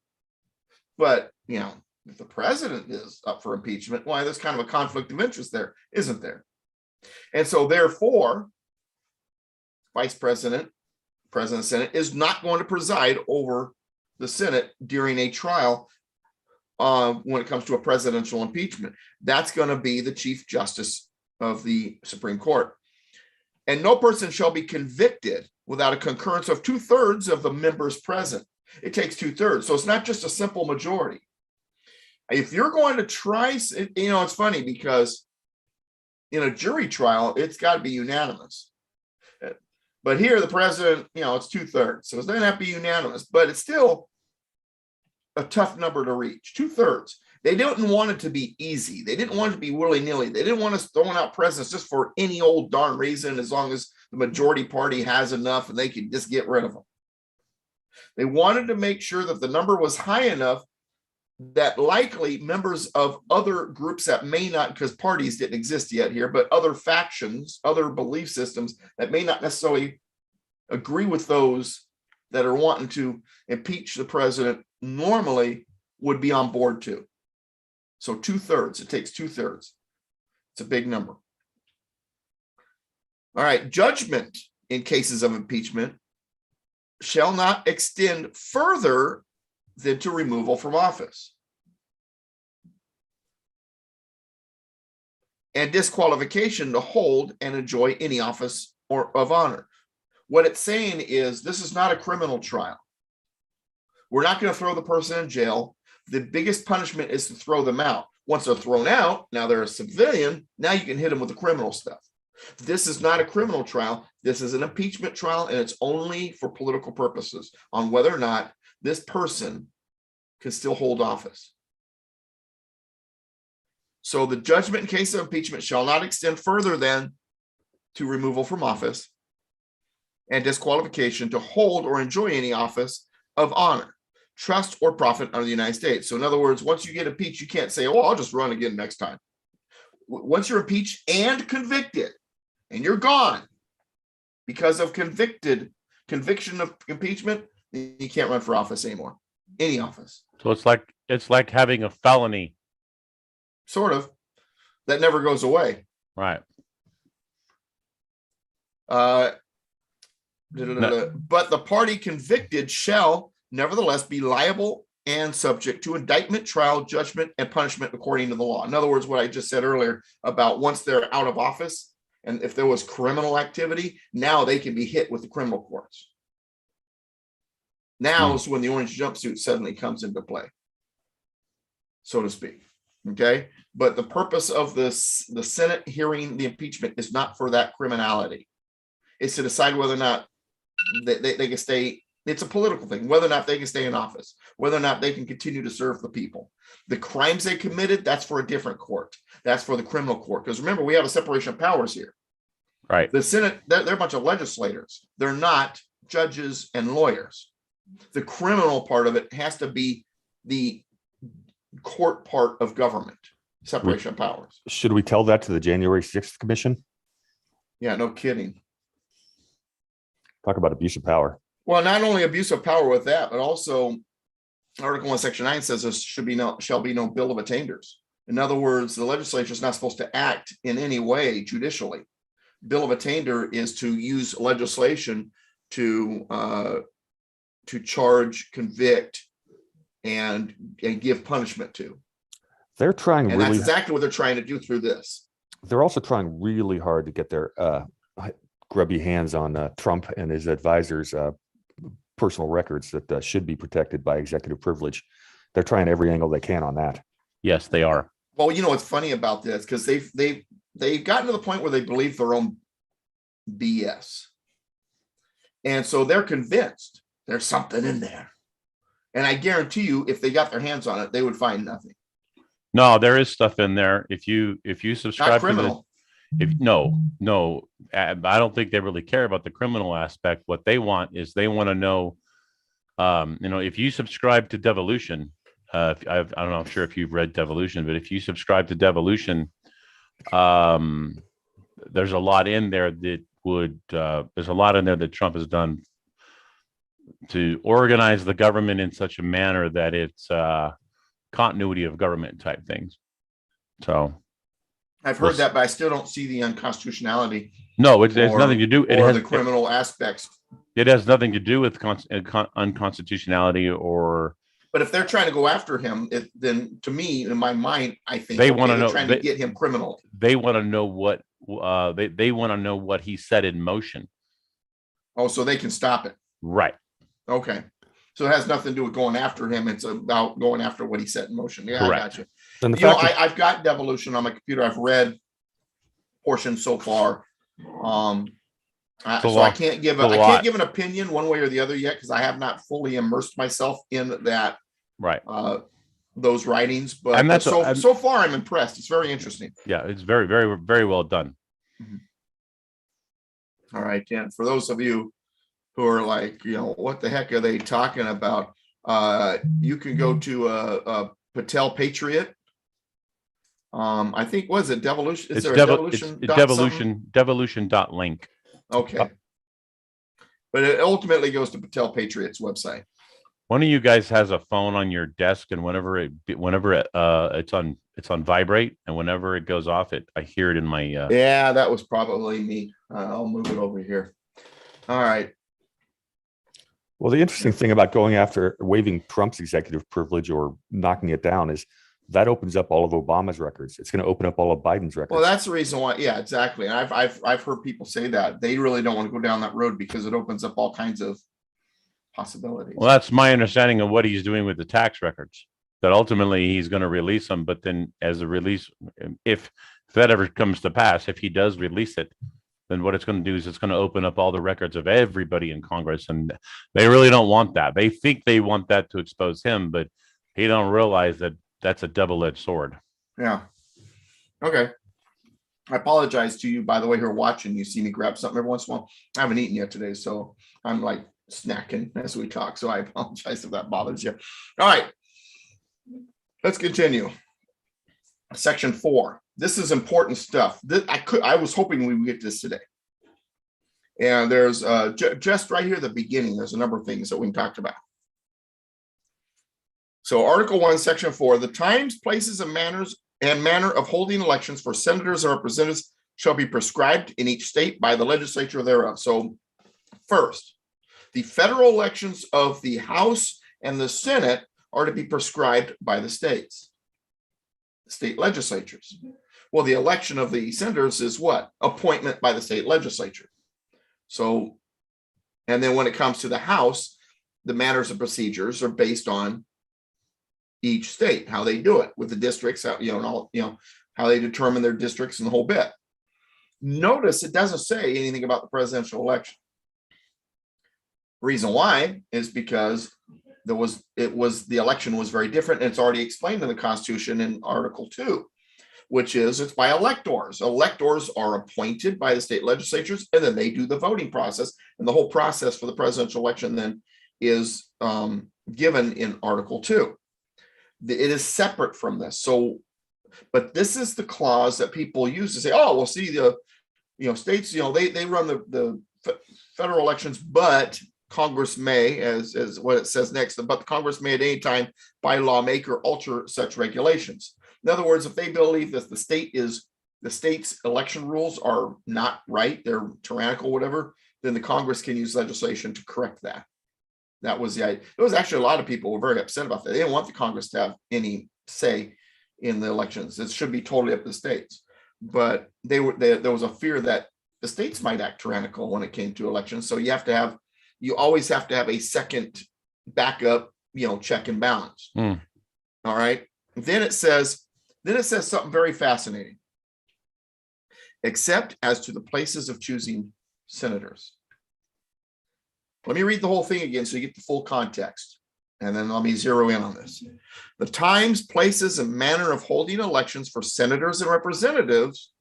But, if the President is up for impeachment, why, there's kind of a conflict of interest there, isn't there? And so therefore, Vice President, President of the Senate is not going to preside over the Senate during a trial when it comes to a presidential impeachment. That's going to be the Chief Justice of the Supreme Court. And no person shall be convicted without a concurrence of 2/3 of the members present. It takes 2/3. So it's not just a simple majority. If you're going to try, it's funny because in a jury trial, it's got to be unanimous. But here, the president, it's 2/3. So it doesn't have to be unanimous, but it's still a tough number to reach. 2/3. They didn't want it to be easy. They didn't want it to be willy-nilly. They didn't want us throwing out presidents just for any old darn reason, as long as the majority party has enough and they can just get rid of them. They wanted to make sure that the number was high enough that likely members of other groups that may not, because parties didn't exist yet here, but other factions, other belief systems that may not necessarily agree with those that are wanting to impeach the president normally would be on board too. So 2/3, it takes 2/3. It's a big number. All right, judgment in cases of impeachment shall not extend further than to removal from office and disqualification to hold and enjoy any office or of honor. What it's saying is this is not a criminal trial. We're not going to throw the person in jail. The biggest punishment is to throw them out. Once they're thrown out, now they're a civilian. Now you can hit them with the criminal stuff. This is not a criminal trial. This is an impeachment trial, and it's only for political purposes on whether or not this person can still hold office. So the judgment in case of impeachment shall not extend further than to removal from office and disqualification to hold or enjoy any office of honor, trust, or profit under the United States. So in other words, once you get impeached, you can't say, oh, I'll just run again next time. Once you're impeached and convicted, and you're gone because of conviction of impeachment, you can't run for office anymore, any office. So it's like having a felony. Sort of. That never goes away. Right. But the party convicted shall nevertheless be liable and subject to indictment, trial, judgment, and punishment according to the law. In other words, what I just said earlier about once they're out of office, and if there was criminal activity, now they can be hit with the criminal courts. Now is when the orange jumpsuit suddenly comes into play, so to speak. Okay, but the purpose of the Senate hearing the impeachment is not for that criminality. It's to decide whether or not they can stay. It's a political thing, whether or not they can stay in office, whether or not they can continue to serve the people. The crimes they committed, that's for a different court. That's for the criminal court. Because remember, we have a separation of powers here. Right. The Senate, they're a bunch of legislators. They're not judges and lawyers. The criminal part of it has to be the court part of government, separation of powers. Should we tell that to the January 6th commission? Yeah, no kidding. Talk about abuse of power. Well, not only abuse of power with that, but also Article 1, Section 9 says there shall be no bill of attainders. In other words, the legislature is not supposed to act in any way judicially. Bill of attainder is to use legislation to charge, convict, and give punishment to. They're trying And that's really. exactly what they're trying to do through this. They're also trying really hard to get their grubby hands on Trump and his advisors' personal records that should be protected by executive privilege. They're trying every angle they can on that. Yes, they are. Well, you know what's funny about this, because they've gotten to the point where they believe their own BS, and so they're convinced there's something in there. And I guarantee you, if they got their hands on it, they would find nothing. No, there is stuff in there. If you Not subscribe to criminal. I don't think they really care about the criminal aspect. What they want is they want to know, if you subscribe to Devolution, I don't know, I'm sure if you've read Devolution, but if you subscribe to Devolution, there's a lot in there that Trump has done to organize the government in such a manner that it's continuity of government type things. So I've heard that, but I still don't see the unconstitutionality. No, it has nothing to do. It or has the criminal aspects. It has nothing to do with unconstitutionality or. But if they're trying to go after him, then to me, in my mind, I think they want to know. Trying to get him criminal. They want to know what they want to know what he set in motion. Oh, so they can stop it. Right. Okay. So it has nothing to do with going after him. It's about going after what he set in motion. Yeah, correct. I got you. And I've got Devolution on my computer. I've read portions so far. So I can't give an opinion one way or the other yet because I have not fully immersed myself in that. Right. Those writings, but so far I'm impressed. It's very interesting. Yeah, it's very, very, very well done. All right, Dan. For those of you who are like, what the heck are they talking about? You can go to Patel Patriot. I think was it Devolution? Devolution.link. Okay. But it ultimately goes to Patel Patriot's website. One of you guys has a phone on your desk, and whenever it's on vibrate, and whenever it goes off, I hear it in my. Yeah, that was probably me. I'll move it over here. All right. Well, the interesting thing about going after waiving Trump's executive privilege or knocking it down is that opens up all of Obama's records. It's going to open up all of Biden's records. Well, that's the reason why. Yeah, exactly. And I've heard people say that they really don't want to go down that road because it opens up all kinds of possibilities. Well, that's my understanding of what he's doing with the tax records. That ultimately he's going to release them, but then as a release, if that ever comes to pass, if he does release it, then what it's going to do is it's going to open up all the records of everybody in Congress, and they really don't want that. They think they want that to expose him, but he don't realize that that's a double-edged sword. Yeah. Okay. I apologize to you, by the way, who are watching. You see me grab something every once in a while. I haven't eaten yet today, so I'm like snacking as we talk. So I apologize if that bothers you. All right. Let's continue. Section 4. This is important stuff. I was hoping we would get this today. And there's just right here at the beginning, there's a number of things that we talked about. So Article 1, Section 4, the times, places, and manner of holding elections for senators and representatives shall be prescribed in each state by the legislature thereof. So first, the federal elections of the House and the Senate are to be prescribed by the states, state legislatures. Well, the election of the senators is what? Appointment by the state legislature. So, and then when it comes to the House, the manners and procedures are based on each state, how they do it with the districts, how they determine their districts and the whole bit. Notice it doesn't say anything about the presidential election. Reason why is because the election was very different, and it's already explained in the Constitution in Article 2, which is it's by electors. Electors are appointed by the state legislatures, and then they do the voting process, and the whole process for the presidential election then is given in Article 2. It is separate from this. So, but this is the clause that people use to say, oh, well, see, the states, they run the federal elections, but Congress may, as what it says next, but the Congress may at any time by law make or alter such regulations. In other words, if they believe that the state's election rules are not right, they're tyrannical, whatever, then the Congress can use legislation to correct that. That was the idea. There was actually a lot of people who were very upset about that. They didn't want the Congress to have any say in the elections. It should be totally up to the states. But there was a fear that the states might act tyrannical when it came to elections. So you always have to have a second backup, check and balance. Mm. All right. Then it says something very fascinating. Except as to the places of choosing senators. Let me read the whole thing again so you get the full context. And then let me zero in on this. The times, places, and manner of holding elections for senators and representatives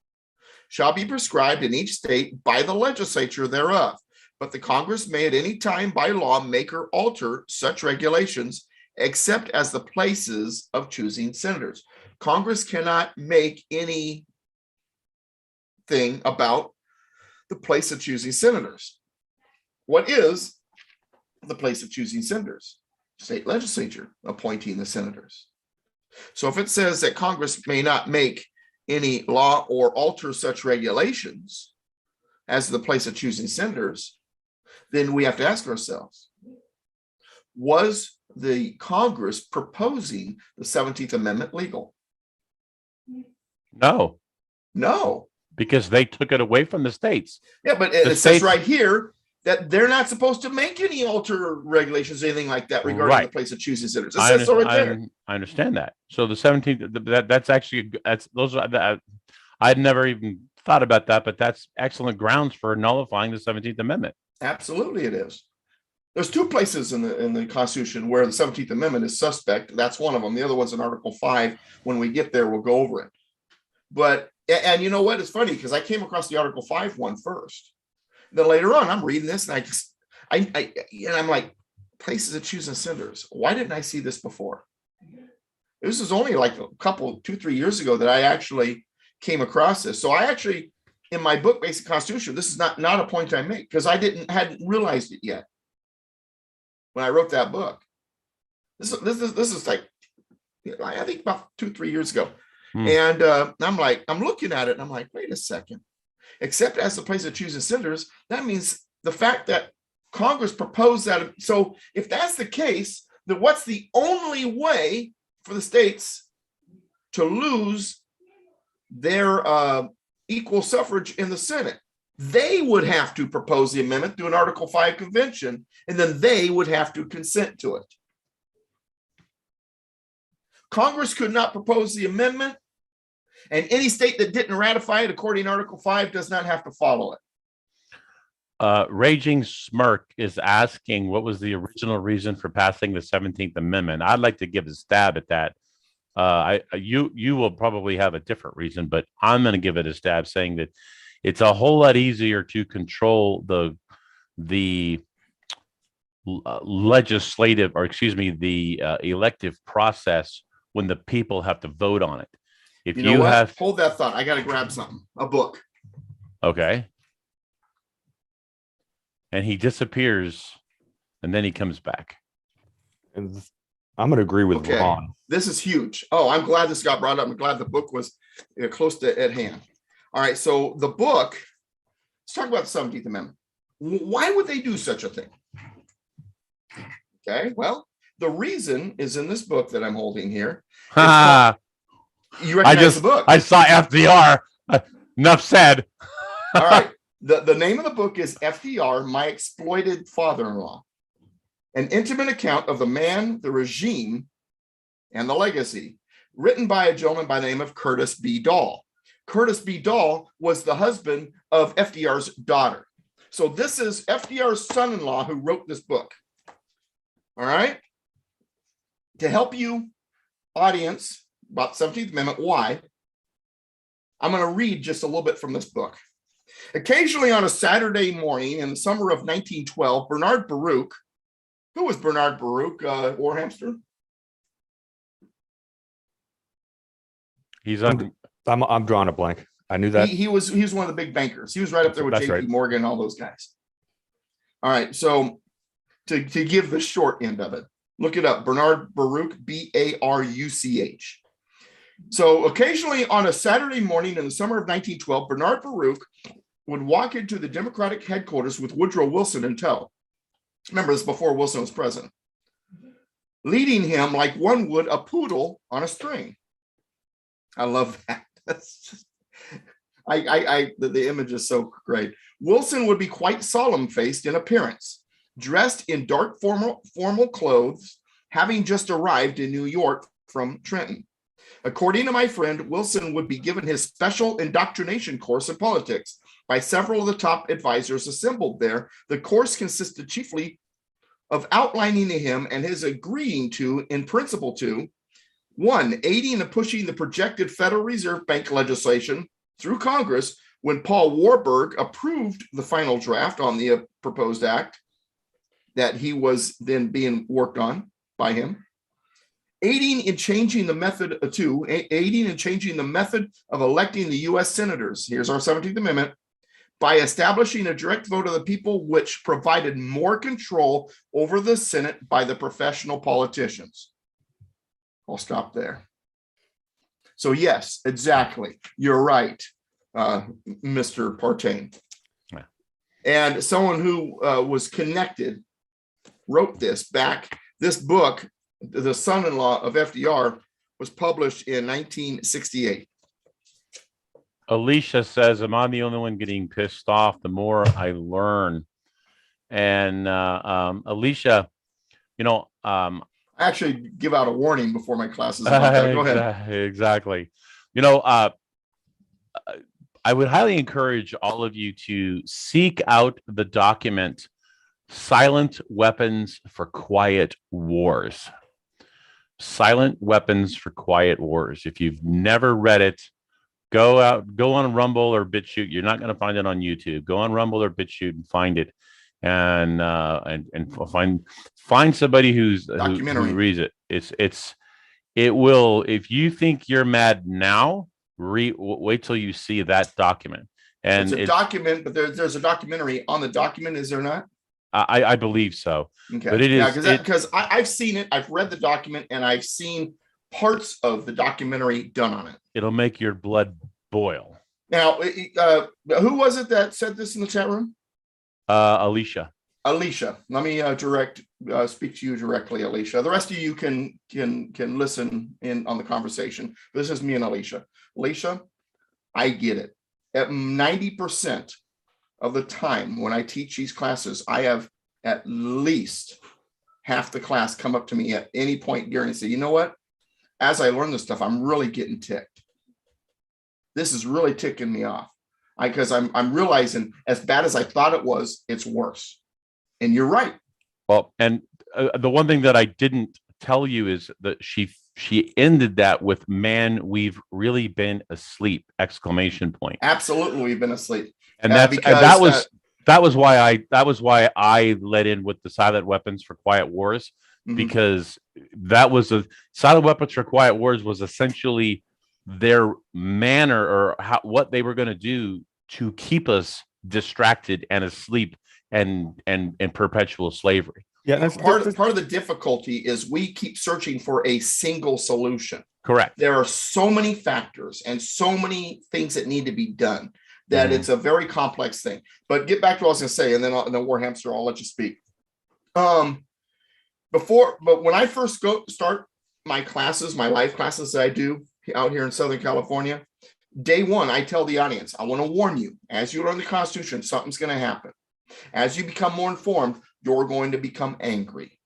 shall be prescribed in each state by the legislature thereof. But the Congress may at any time by law make or alter such regulations, except as the places of choosing senators. Congress cannot make anything about the place of choosing senators. What is the place of choosing senators? State legislature appointing the senators. So if it says that Congress may not make any law or alter such regulations as the place of choosing senators, then we have to ask ourselves, was the Congress proposing the 17th Amendment legal? No, No. because they took it away from the states. Yeah, but it says right here that they're not supposed to make any alter regulations, anything like that regarding the place of choosing senators. It says so right there. I understand that. So the 17th, that's actually, I'd never even thought about that, but that's excellent grounds for nullifying the 17th Amendment. Absolutely, it is. There's two places in the Constitution where the 17th Amendment is suspect. That's one of them. The other one's in Article 5. When we get there, we'll go over it. But, and you know what? It's funny because I came across the Article 5 one first. Then later on, I'm reading this and I'm like, places of choosing senators. Why didn't I see this before? This was only like a couple, 2-3 years ago that I actually came across this. So I actually, in my book, Basic Constitution, this is not a point I make because I hadn't realized it yet when I wrote that book. This is like, I think about 2-3 years ago. And I'm looking at it and I'm like, wait a second. Except as the place of choosing senators, that means the fact that Congress proposed that. So if that's the case, then what's the only way for the states to lose their equal suffrage in the Senate? They would have to propose the amendment through an Article 5 convention, and then they would have to consent to it. Congress could not propose the amendment, and any state that didn't ratify it according to Article 5 does not have to follow it. Raging Smirk is asking what was the original reason for passing the 17th Amendment. I'd like to give a stab at that. You will probably have a different reason, but I'm going to give it a stab saying that it's a whole lot easier to control the legislative, or excuse me, the elective process when the people have to vote on it. If you have, hold that thought. I got to grab something, a book. Okay. And he disappears and then he comes back. And I'm going to agree with Ron. This is huge. Oh, I'm glad this got brought up. I'm glad the book was close to at hand. All right. So the book, let's talk about the 17th Amendment. Why would they do such a thing? Okay. Well, the reason is in this book that I'm holding here. You recognize the book? I saw FDR. Enough said. All right. The name of the book is FDR, My Exploited Father-in-Law, an intimate account of the man, the regime, and the legacy, written by a gentleman by the name of Curtis B. Dall. Curtis B. Dall was the husband of FDR's daughter. So this is FDR's son-in-law who wrote this book. All right. To help you, audience, about the 17th Amendment, why? I'm going to read just a little bit from this book. Occasionally on a Saturday morning in the summer of 1912, Bernard Baruch, who was Bernard Baruch, Warhamster? I'm drawing a blank. I knew that. He was one of the big bankers. He was right up there with JP Morgan and all those guys. All right, so to give the short end of it, look it up. Bernard Baruch, Baruch. So occasionally on a Saturday morning in the summer of 1912, Bernard Baruch would walk into the Democratic headquarters with Woodrow Wilson in tow. Remember, this is before Wilson was president. Leading him like one would a poodle on a string. I love that. That's just, the image is so great. Wilson would be quite solemn-faced in appearance, dressed in dark formal clothes, having just arrived in New York from Trenton. According to my friend, Wilson would be given his special indoctrination course in politics by several of the top advisors assembled there. The course consisted chiefly of outlining to him and his agreeing to, in principle to, 1, aiding and pushing the projected Federal Reserve Bank legislation through Congress when Paul Warburg approved the final draft on the proposed act that he was then being worked on by him. Aiding in changing the method of electing the U.S. senators. Here's our 17th Amendment. By establishing a direct vote of the people, which provided more control over the Senate by the professional politicians. I'll stop there. So yes, exactly. You're right, Mr. Partain. Yeah. And someone who was connected wrote this back. This book, the son-in-law of FDR, was published in 1968. Alicia says, am I the only one getting pissed off? The more I learn. And Alicia, I actually give out a warning before my classes about that. Go ahead. Exactly. I would highly encourage all of you to seek out the document Silent Weapons for Quiet Wars. Silent Weapons for Quiet Wars. If you've never read it, go on Rumble or BitChute. You're not going to find it on YouTube. Go on Rumble or BitChute and find it, and find somebody who reads it. It will. If you think you're mad now, wait till you see that document. And it's a document, but there's a documentary on the document, is there not? I believe so. Okay. But it is because I've seen it. I've read the document and I've seen parts of the documentary done on it. It'll make your blood boil. Now, who was it that said this in the chat room? Alicia. Alicia, let me speak to you directly, Alicia. The rest of you can listen in on the conversation. This is me and Alicia. Alicia, I get it. At 90% of the time when I teach these classes, I have at least half the class come up to me at any point during and say, you know what? As I learn this stuff, I'm really getting ticked. This is really ticking me off because I'm realizing as bad as I thought it was, it's worse. And you're right. Well, and the one thing that I didn't tell you is that she ended that with, man, we've really been asleep, ! Absolutely, we've been asleep. And that was why I let in with the Silent Weapons for Quiet Wars, because that was Silent Weapons for Quiet Wars was essentially their manner or what they were going to do to keep us distracted and asleep and in perpetual slavery. Yeah, that's part of the difficulty is we keep searching for a single solution. Correct. There are so many factors and so many things that need to be done that it's a very complex thing. But get back to what I was going to say, and then Warhamster, I'll let you speak. But when I first start my classes, my live classes that I do out here in Southern California, day one, I tell the audience, I want to warn you, as you learn the Constitution, something's going to happen. As you become more informed, you're going to become angry.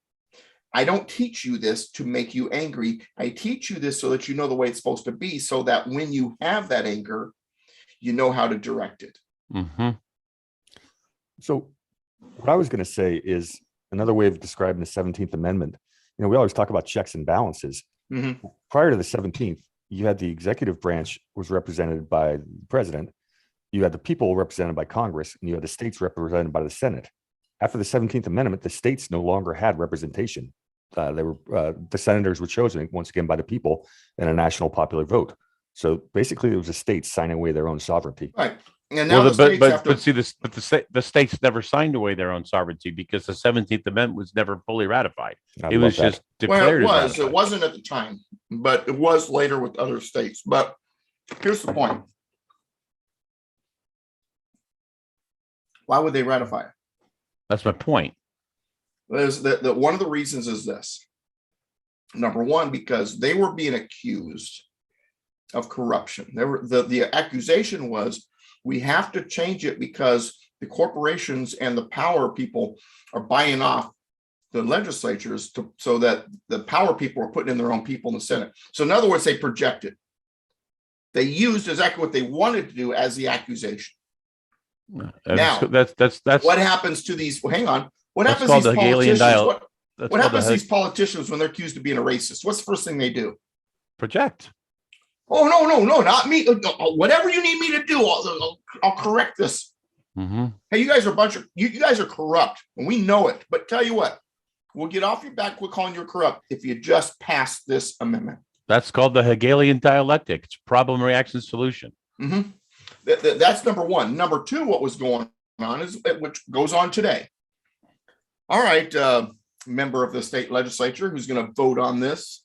I don't teach you this to make you angry. I teach you this so that you know the way it's supposed to be, so that when you have that anger, you know how to direct it. So what I was going to say is another way of describing the 17th Amendment. We always talk about checks and balances. Prior to the 17th, you had the executive branch was represented by the president. You had the people represented by Congress, and you had the states represented by the Senate. After the 17th Amendment, the states no longer had representation. The senators were chosen once again by the people in a national popular vote. So basically, it was the states signing away their own sovereignty. Right. And now the states never signed away their own sovereignty because the 17th Amendment was never fully ratified. It was just declared. Well, it wasn't at the time, but it was later with other states. But here's the point. Why would they ratify it? That's my point. There's one of the reasons is this. Number one, because they were being accused of corruption. The accusation was we have to change it because the corporations and the power people are buying off the legislatures so that the power people are putting in their own people in the Senate. So in other words, they projected. They used exactly what they wanted to do as the accusation. Now, that's what happens to these? Well, hang on. What that's happens to called these the Hegelian politicians? That's What called happens to the these politicians when they're accused of being a racist? What's the first thing they do? project. Oh, no, not me. Whatever you need me to do, I'll correct this. Mm-hmm. Hey, you guys are a bunch of you guys are corrupt, and we know it. But tell you what, we'll get off your back. We're calling you corrupt if you just pass this amendment. That's called the Hegelian dialectic. It's problem, reaction, solution. Mm-hmm. That's number one. Number two, what was going on is which goes on today. All right, member of the state legislature who's going to vote on this.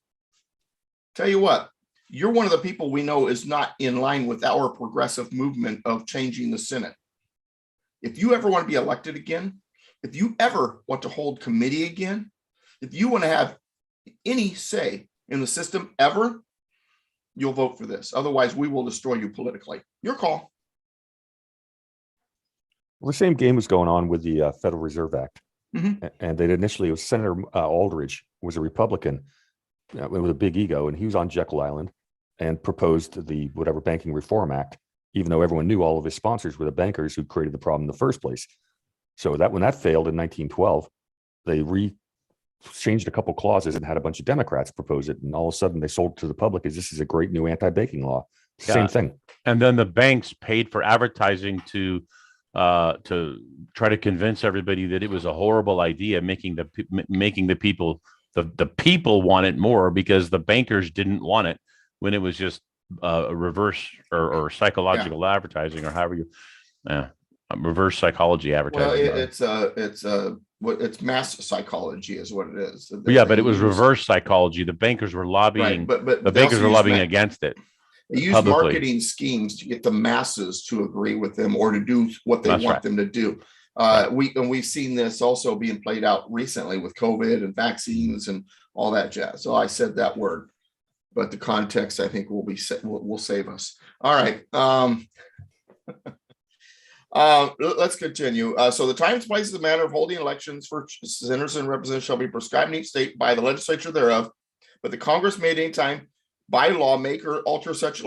Tell you what, you're one of the people we know is not in line with our progressive movement of changing the Senate. If you ever want to be elected again, if you ever want to hold committee again, if you want to have any say in the system ever, you'll vote for this. Otherwise, we will destroy you politically. Your call. Well, the same game was going on with the Federal Reserve Act. Mm-hmm. And it initially was Senator Aldridge was a Republican with a big ego, and he was on Jekyll Island and proposed the whatever Banking Reform Act, even though everyone knew all of his sponsors were the bankers who created the problem in the first place. So that when that failed in 1912, they changed a couple clauses and had a bunch of Democrats propose it, and all of a sudden they sold it to the public as this is a great new anti-banking law. Same thing. And then the banks paid for advertising to try to convince everybody that it was a horrible idea, making the people the people want it more because the bankers didn't want it when it was just a reverse or psychological advertising, or however you reverse psychology advertising. Well, it's mass psychology is what it is. Yeah, but it was reverse psychology. The bankers were lobbying, right, but the bankers were lobbying against it. They use publicly. Marketing schemes to get the masses to agree with them or to do what they want them to do. We've seen this also being played out recently with COVID and vaccines and all that jazz. So I said that word, but the context I think will save us. All right. Let's continue. So the times, places, and manner of holding elections for senators and representatives shall be prescribed in each state by the legislature thereof, but the Congress may at any time by law make or alter such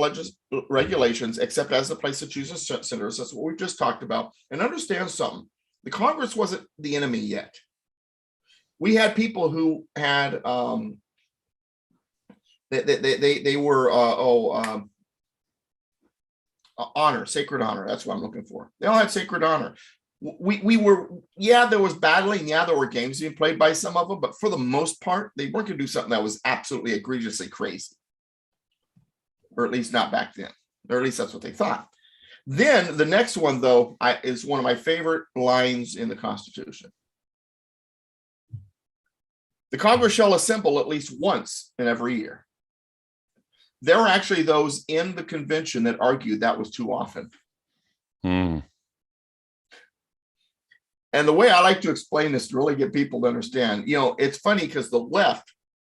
regulations except as the place to choose senators. That's what we just talked about. And understand something. The Congress wasn't the enemy yet. We had people who had they were honor, sacred honor. That's what I'm looking for. They all had sacred honor. We were, there was battling. There were games being played by some of them, but for the most part, they weren't going to do something that was absolutely egregiously crazy, or at least not back then, or at least that's what they thought. Then the next one, though, is one of my favorite lines in the Constitution. The Congress shall assemble at least once in every year. There were actually those in the convention that argued that was too often. Hmm. And the way I like to explain this to really get people to understand, it's funny because the left,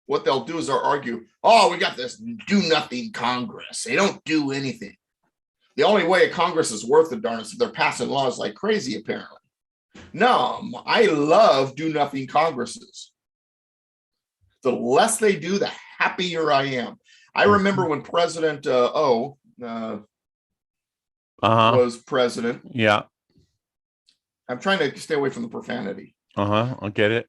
what they'll do is they'll argue, we got this do-nothing Congress. They don't do anything. The only way a Congress is worth a darn is if they're passing laws like crazy, apparently. No, I love do-nothing Congresses. The less they do, the happier I am. I remember when President was president. Yeah. I'm trying to stay away from the profanity. I'll get it.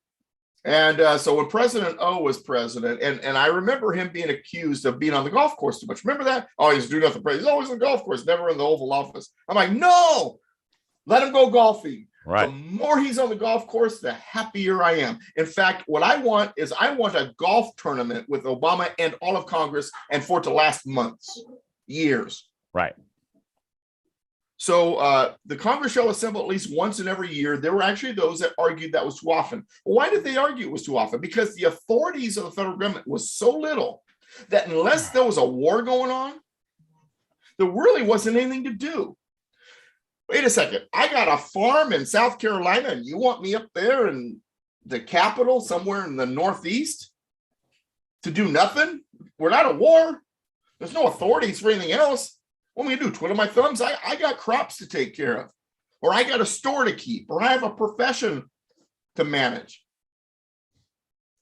And so when President O was president, and I remember him being accused of being on the golf course too much. Remember that? Oh, he's doing nothing. He's always on the golf course, never in the Oval Office. I'm like, no, let him go golfing. Right. The more he's on the golf course, the happier I am. In fact, what I want is a golf tournament with Obama and all of Congress, and for it to last months, years. Right. So the Congress shall assemble at least once in every year. There were actually those that argued that was too often. Well, why did they argue it was too often? Because the authorities of the federal government was so little that unless there was a war going on, there really wasn't anything to do. Wait a second. I got a farm in South Carolina, and you want me up there in the capital somewhere in the Northeast to do nothing? We're not at war. There's no authorities for anything else. What am I gonna do? Twiddle my thumbs? I got crops to take care of, or I got a store to keep, or I have a profession to manage.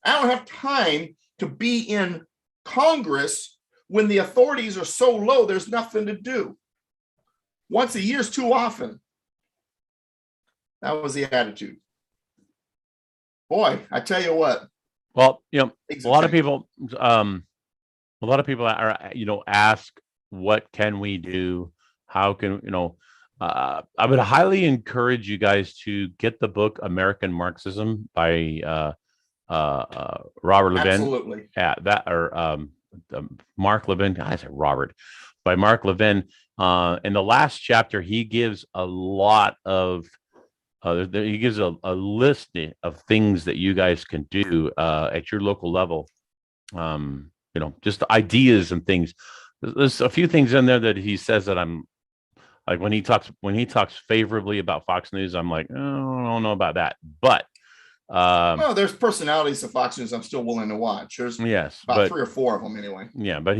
I don't have time to be in Congress when the authorities are so low, there's nothing to do. Once a year is too often. That was the attitude. Boy, I tell you what. Well, a lot of people are, ask, what can we do? How can, I would highly encourage you guys to get the book American Marxism by Robert Levin. Absolutely. Yeah, Mark Levin. I said Robert, by Mark Levin. In the last chapter, he gives a lot of he gives a list of things that you guys can do at your local level. Just ideas and things. There's a few things in there that he says that I'm like, when he talks favorably about Fox News, I'm like, oh, I don't know about that. But well, there's personalities of Fox News I'm still willing to watch. There's about 3 or 4 of them anyway. Yeah, but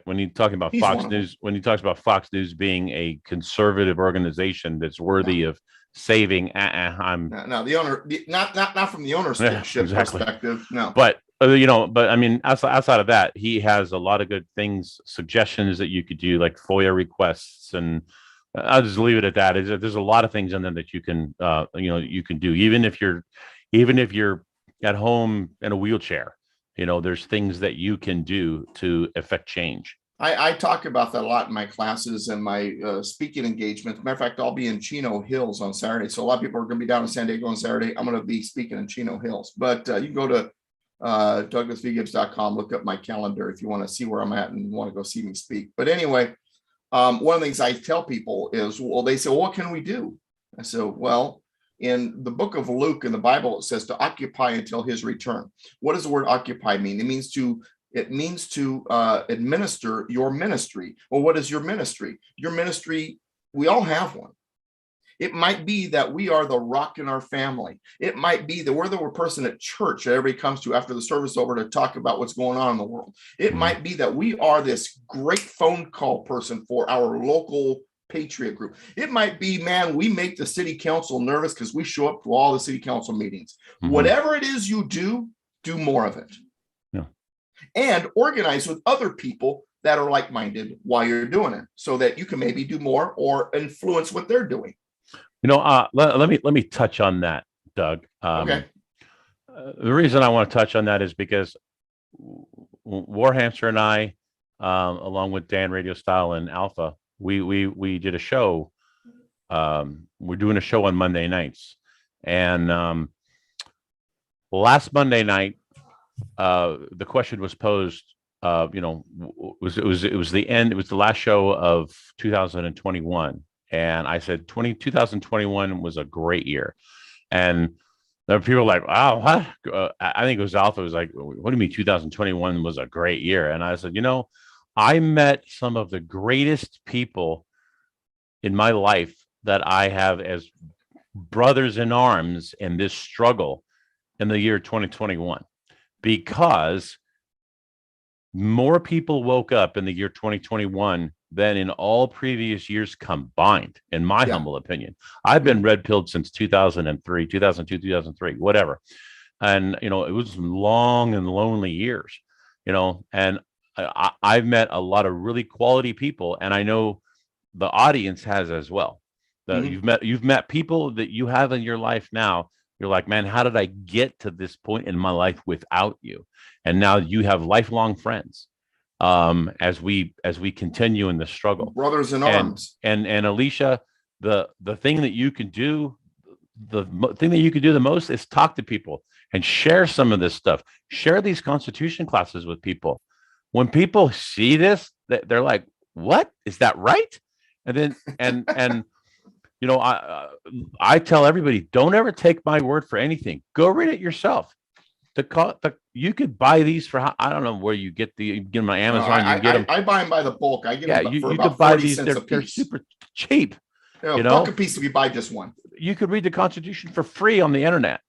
when he's talking about Fox News, when he talks about Fox News being a conservative organization that's worthy of saving, no, the owner, not from the ownership perspective, no. But I mean, outside of that, he has a lot of good things, suggestions that you could do, like FOIA requests, and I'll just leave it at that. There's a lot of things in there that you can, you can do, even if you're at home in a wheelchair. There's things that you can do to affect change. I talk about that a lot in my classes and my speaking engagements. Matter of fact, I'll be in Chino Hills on Saturday. So a lot of people are going to be down in San Diego on Saturday. I'm going to be speaking in Chino Hills. But you can go to DouglasVGibbs.com, look up my calendar if you want to see where I'm at and want to go see me speak. But anyway, one of the things I tell people is, well, they say, well, what can we do? I said, well, in the book of Luke in the Bible, it says to occupy until his return. What does the word occupy mean? It means to administer your ministry. Well, what is your ministry? Your ministry, we all have one. It might be that we are the rock in our family. It might be that we're the person at church that everybody comes to after the service over to talk about what's going on in the world. It might be that we are this great phone call person for our local patriot group. It might be, man, we make the city council nervous because we show up to all the city council meetings. Whatever it is you do more of it. And organize with other people that are like-minded while you're doing it, so that you can maybe do more or influence what they're doing. Let me touch on that, Doug. Okay. The reason I want to touch on that is because Warhamster and I, along with Dan Radio Style and Alpha, we did a show. We're doing a show on Monday nights, and last Monday night, the question was posed. It was the end. It was the last show of 2021, and I said 2021 was a great year, and there were people like, "Wow, what?" I think it was Alpha. Was like, "What do you mean 2021 was a great year?" And I said, I met some of the greatest people in my life that I have as brothers in arms in this struggle in the year 2021. Because more people woke up in the year 2021 than in all previous years combined, in my humble opinion. I've been red-pilled since 2003, 2002, 2003, whatever. And, it was long and lonely years, and I've met a lot of really quality people, and I know the audience has as well. You've met people that you have in your life now. You're like, man, how did I get to this point in my life without you? And now you have lifelong friends as we continue in the struggle. Brothers in arms. And Alicia, the thing that you can do, the most is talk to people and share some of this stuff. Share these Constitution classes with people. When people see this, they're like, what? Is that right? And then and I tell everybody, don't ever take my word for anything. Go read it yourself. You could buy these for, I don't know where you get them on Amazon. I buy them by the bulk. I get them for you about could buy 40 these. cents a They're piece. super cheap. A buck a piece if you buy just one. You could read the Constitution for free on the internet.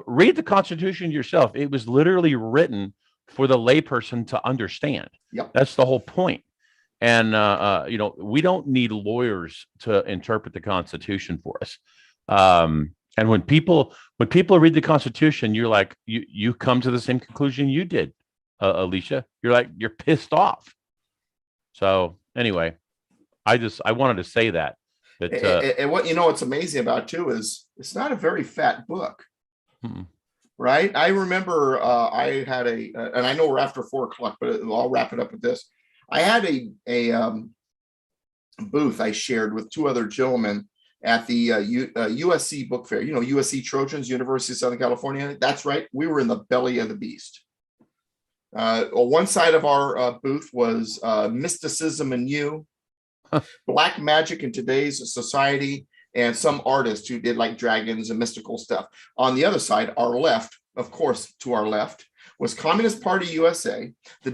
Read the Constitution yourself. It was literally written for the layperson to understand. Yep. That's the whole point. And we don't need lawyers to interpret the Constitution for us. And when people read the Constitution, you're like, you come to the same conclusion you did, Alicia. You're like, you're pissed off. So anyway, I wanted to say that. And what what's amazing about it too is it's not a very fat book. Right. I remember I had and I know we're after 4:00, but I'll wrap it up with this. I had a booth I shared with two other gentlemen at the USC book fair. USC Trojans, University of Southern California. That's right. We were in the belly of the beast. One side of our booth was mysticism and you, black magic in today's society, and some artists who did like dragons and mystical stuff. On the other side, our left, of course, to our left, was Communist Party USA, the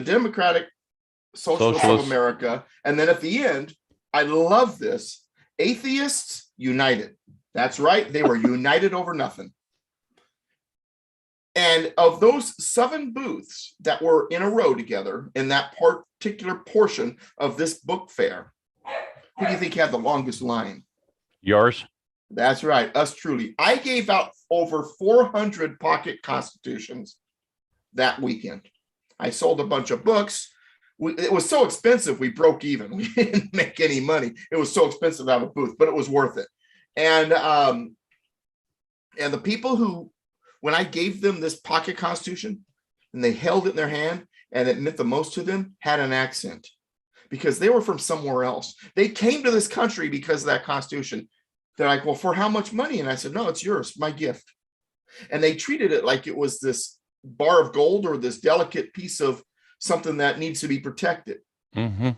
Democratic Socialists of America, and then at the end, I love this, Atheists United. That's right, they were united over nothing. And of those 7 booths that were in a row together in that particular portion of this book fair, who do you think had the longest line? Yours? That's right, us truly. I gave out over 400 pocket constitutions that weekend. I sold a bunch of books. It was so expensive, we broke even. We didn't make any money. It was so expensive to have a booth, but it was worth it. And the people who, when I gave them this pocket constitution and they held it in their hand and it meant the most to them, had an accent because they were from somewhere else. They came to this country because of that constitution. They're like, well, for how much money? And I said, no, it's yours, my gift. And they treated it like it was this bar of gold or this delicate piece of something that needs to be protected. Mm-hmm.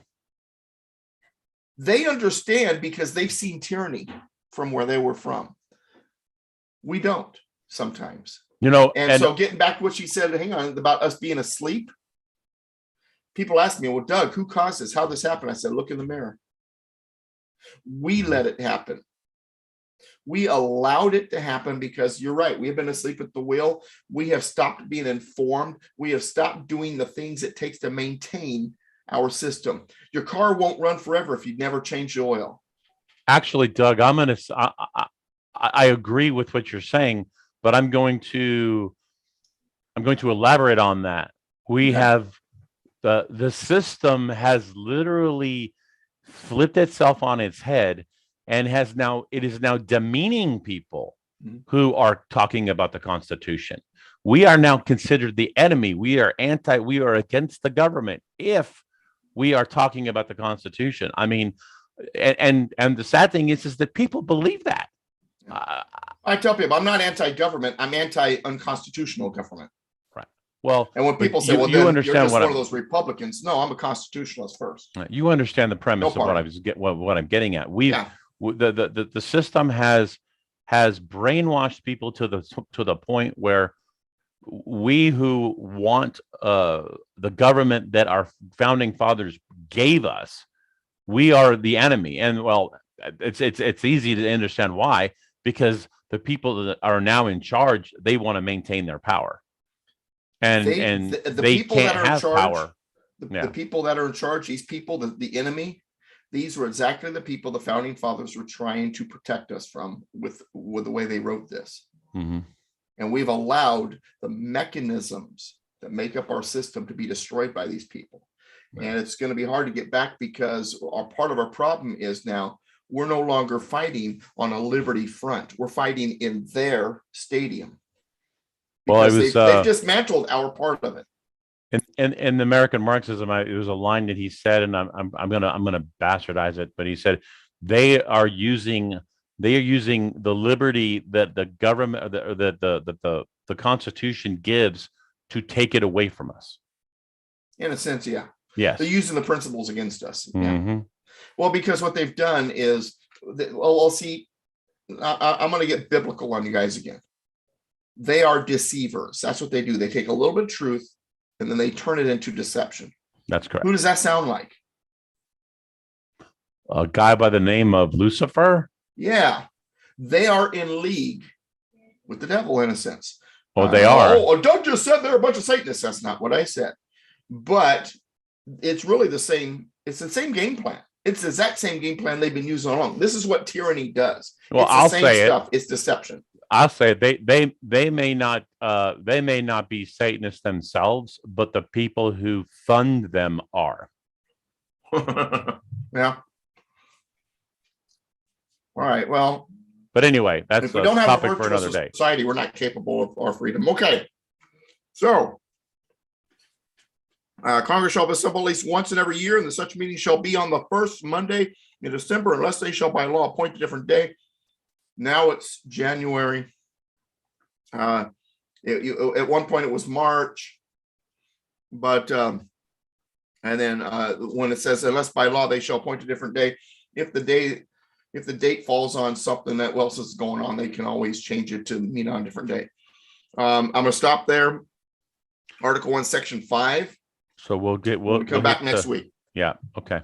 They understand because they've seen tyranny from where they were from. We don't sometimes. And so getting back to what she said, hang on, about us being asleep. People ask me, well, Doug, who caused this? How this happened? I said, look in the mirror. We let it happen. We allowed it to happen because you're right. We have been asleep at the wheel. We have stopped being informed. We have stopped doing the things it takes to maintain our system. Your car won't run forever if you never change the oil. Actually, Doug, I agree with what you're saying, but I'm going to elaborate on that. We have the system has literally flipped itself on its head and it is now demeaning people who are talking about the Constitution. We are now considered the enemy. We are against the government if we are talking about the Constitution. I mean, and the sad thing is that people believe that. I tell people I'm not anti-government. I'm anti-unconstitutional government. Right. Well, and when people say, "Well, then you're just one of those Republicans," no, I'm a constitutionalist first. You understand the premise of what I'm getting at. The system has brainwashed people to the point where we who want the government that our founding fathers gave us, we are the enemy. And well, it's easy to understand why, because the people that are now in charge, they want to maintain their power, and they can't have power. The people that are in charge, these people, the enemy, these were exactly the people the founding fathers were trying to protect us from with the way they wrote this. Mm-hmm. And we've allowed the mechanisms that make up our system to be destroyed by these people. Right. And it's going to be hard to get back because part of our problem is now we're no longer fighting on a liberty front. We're fighting in their stadium. Well, they've dismantled our part of it. In American Marxism, it was a line that he said, and I'm gonna bastardize it, but he said they are using the liberty that the government, the Constitution gives to take it away from us. In a sense, yeah. Yes. They're using the principles against us. Mm-hmm. Yeah. Well, because what they've done is, I'll see. I'm going to get biblical on you guys again. They are deceivers. That's what they do. They take a little bit of truth and then they turn it into deception. That's correct. Who does that sound like? A guy by the name of Lucifer? Yeah. They are in league with the devil in a sense. Oh, they are. Doug just said they're a bunch of Satanists. That's not what I said. But it's really the same. It's the same game plan. It's the exact same game plan they've been using all along. This is what tyranny does. Well, it's the I'll same say stuff. It's deception. I'll say they may not be Satanists themselves, but the people who fund them are. Yeah. All right. Well, but anyway, that's if we a don't have topic a for another day. Society, we're not capable of our freedom. Okay. So, Congress shall assemble at least once in every year, and such meeting shall be on the first Monday in December, unless they shall by law appoint a different day. Now it's January. At one point it was March, but and then when it says unless by law they shall appoint a different day, if the date falls on something that else is going on, they can always change it to meet on a different day. I'm going to stop there. Article 1, Section 5. So we'll come back next week. Yeah. Okay.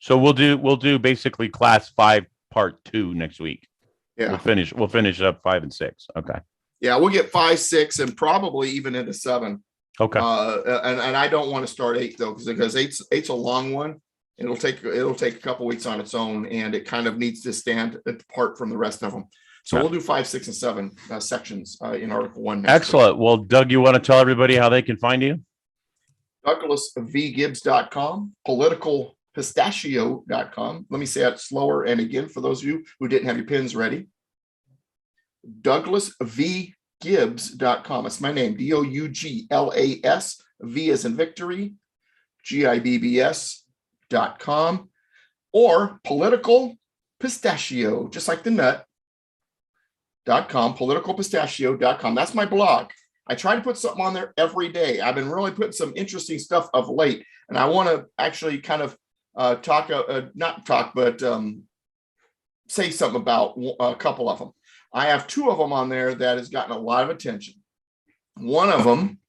So we'll do basically class 5 part 2 next week. Yeah. We'll finish up 5 and 6. Okay. Yeah, we'll get 5, 6, and probably even into 7. Okay. And I don't want to start 8 though, because eight's a long one. It'll take a couple weeks on its own, and it kind of needs to stand apart from the rest of them. So we'll do 5, 6, and 7 sections in Article 1. Excellent. Well, Doug, you want to tell everybody how they can find you? DouglasVGibbs.com, politicalpistachio.com. Let me say it slower. And again, for those of you who didn't have your pens ready, DouglasVGibbs.com. It's my name, DOUGLAS, V as in victory, GIBBS.com, or political pistachio, just like the nut.com, politicalpistachio.com. That's my blog. I try to put something on there every day. I've been really putting some interesting stuff of late, and I want to actually kind of say something about a couple of them. I have 2 of them on there that has gotten a lot of attention. One of them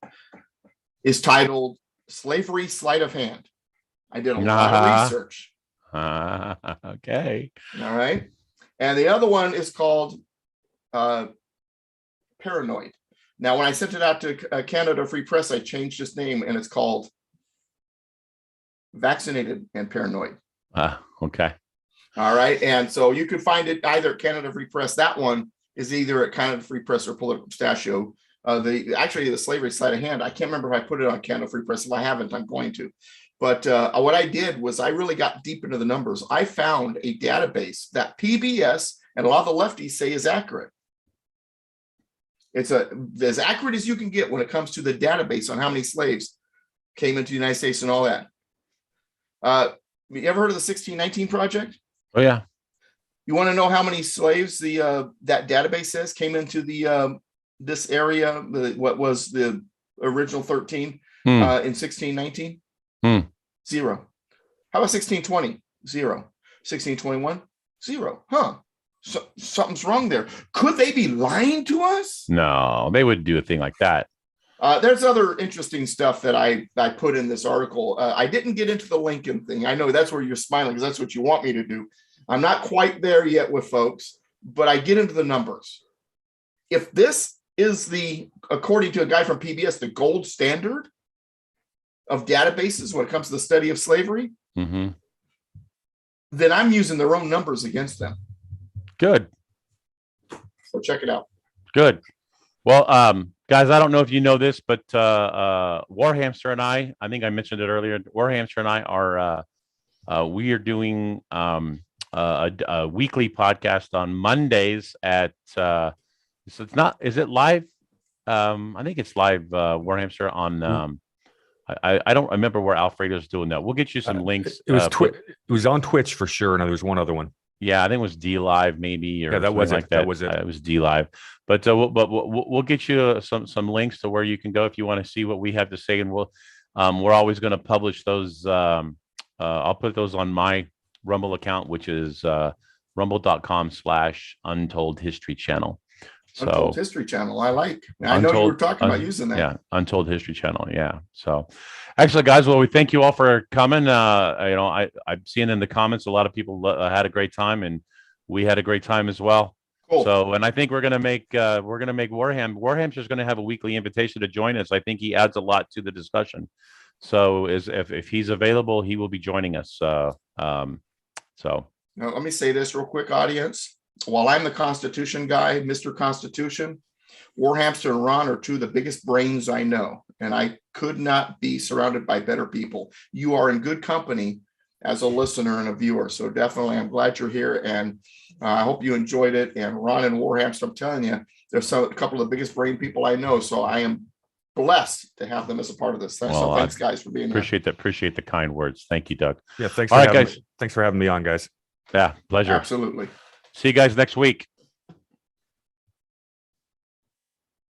is titled Slavery Sleight of Hand. I did a lot of research. Okay. All right. And the other one is called Paranoid. Now, when I sent it out to Canada Free Press, I changed its name, and it's called Vaccinated and Paranoid. Okay. All right. And so you can find it either at Canada Free Press. That one is either at Canada Free Press or Political Pistachio. The Slavery Sleight of Hand, I can't remember if I put it on Canada Free Press. If I haven't, I'm going to. But what I did was I really got deep into the numbers. I found a database that PBS and a lot of the lefties say is accurate. It's as accurate as you can get when it comes to the database on how many slaves came into the United States and all that. You ever heard of the 1619 Project? Oh, yeah. You want to know how many slaves that database says came into this area? What was the original 13 in 1619? 0. How about 1620? 0. 1621? 0. Huh. So something's wrong there. Could they be lying to us? No, they wouldn't do a thing like that. There's other interesting stuff that I put in this article. I didn't get into the Lincoln thing. I know that's where you're smiling because that's what you want me to do. I'm not quite there yet with folks, but I get into the numbers. If this is according to a guy from PBS, the gold standard of databases when it comes to the study of slavery, then I'm using their own numbers against them. Good. So check it out. Good. Well, guys, I don't know if you know this, but Warhamster and I think I mentioned it earlier. Warhamster and I are we are doing a weekly podcast on Mondays at so it's not, is it live? I think it's live, Warhamster on I don't remember where Alfredo's doing that. We'll get you some links. It was it was on Twitch for sure. And there's one other one. Yeah, I think it was D Live maybe, or that was like it. that. That was it. It was D Live, but we'll get you some links to where you can go if you want to see what we have to say, and we're always going to publish those. I'll put those on my Rumble account, which is rumble.com/Untold History Channel. So Untold History Channel, I like. I know you were talking about using that. Yeah, Untold History Channel. Yeah. So, excellent, guys. Well, we thank you all for coming. I'm seeing in the comments a lot of people had a great time, and we had a great time as well. Cool. So, and I think we're gonna make Warham's going to have a weekly invitation to join us. I think he adds a lot to the discussion. So, if he's available, he will be joining us. So, Now, let me say this real quick, audience. While I'm the Constitution guy, Mr. Constitution, Warhamster and Ron are two of the biggest brains I know, and I could not be surrounded by better people. You are in good company as a listener and a viewer, so definitely I'm glad you're here, and I hope you enjoyed it. And Ron and Warhamster, I'm telling you, there's a couple of the biggest brain people I know, so I am blessed to have them as a part of this. So Well, thanks, guys, for being here. appreciate the kind words. Thank you, Doug. Yeah, All right, guys. Thanks for having me on, guys. Yeah, pleasure. Absolutely. See you guys next week.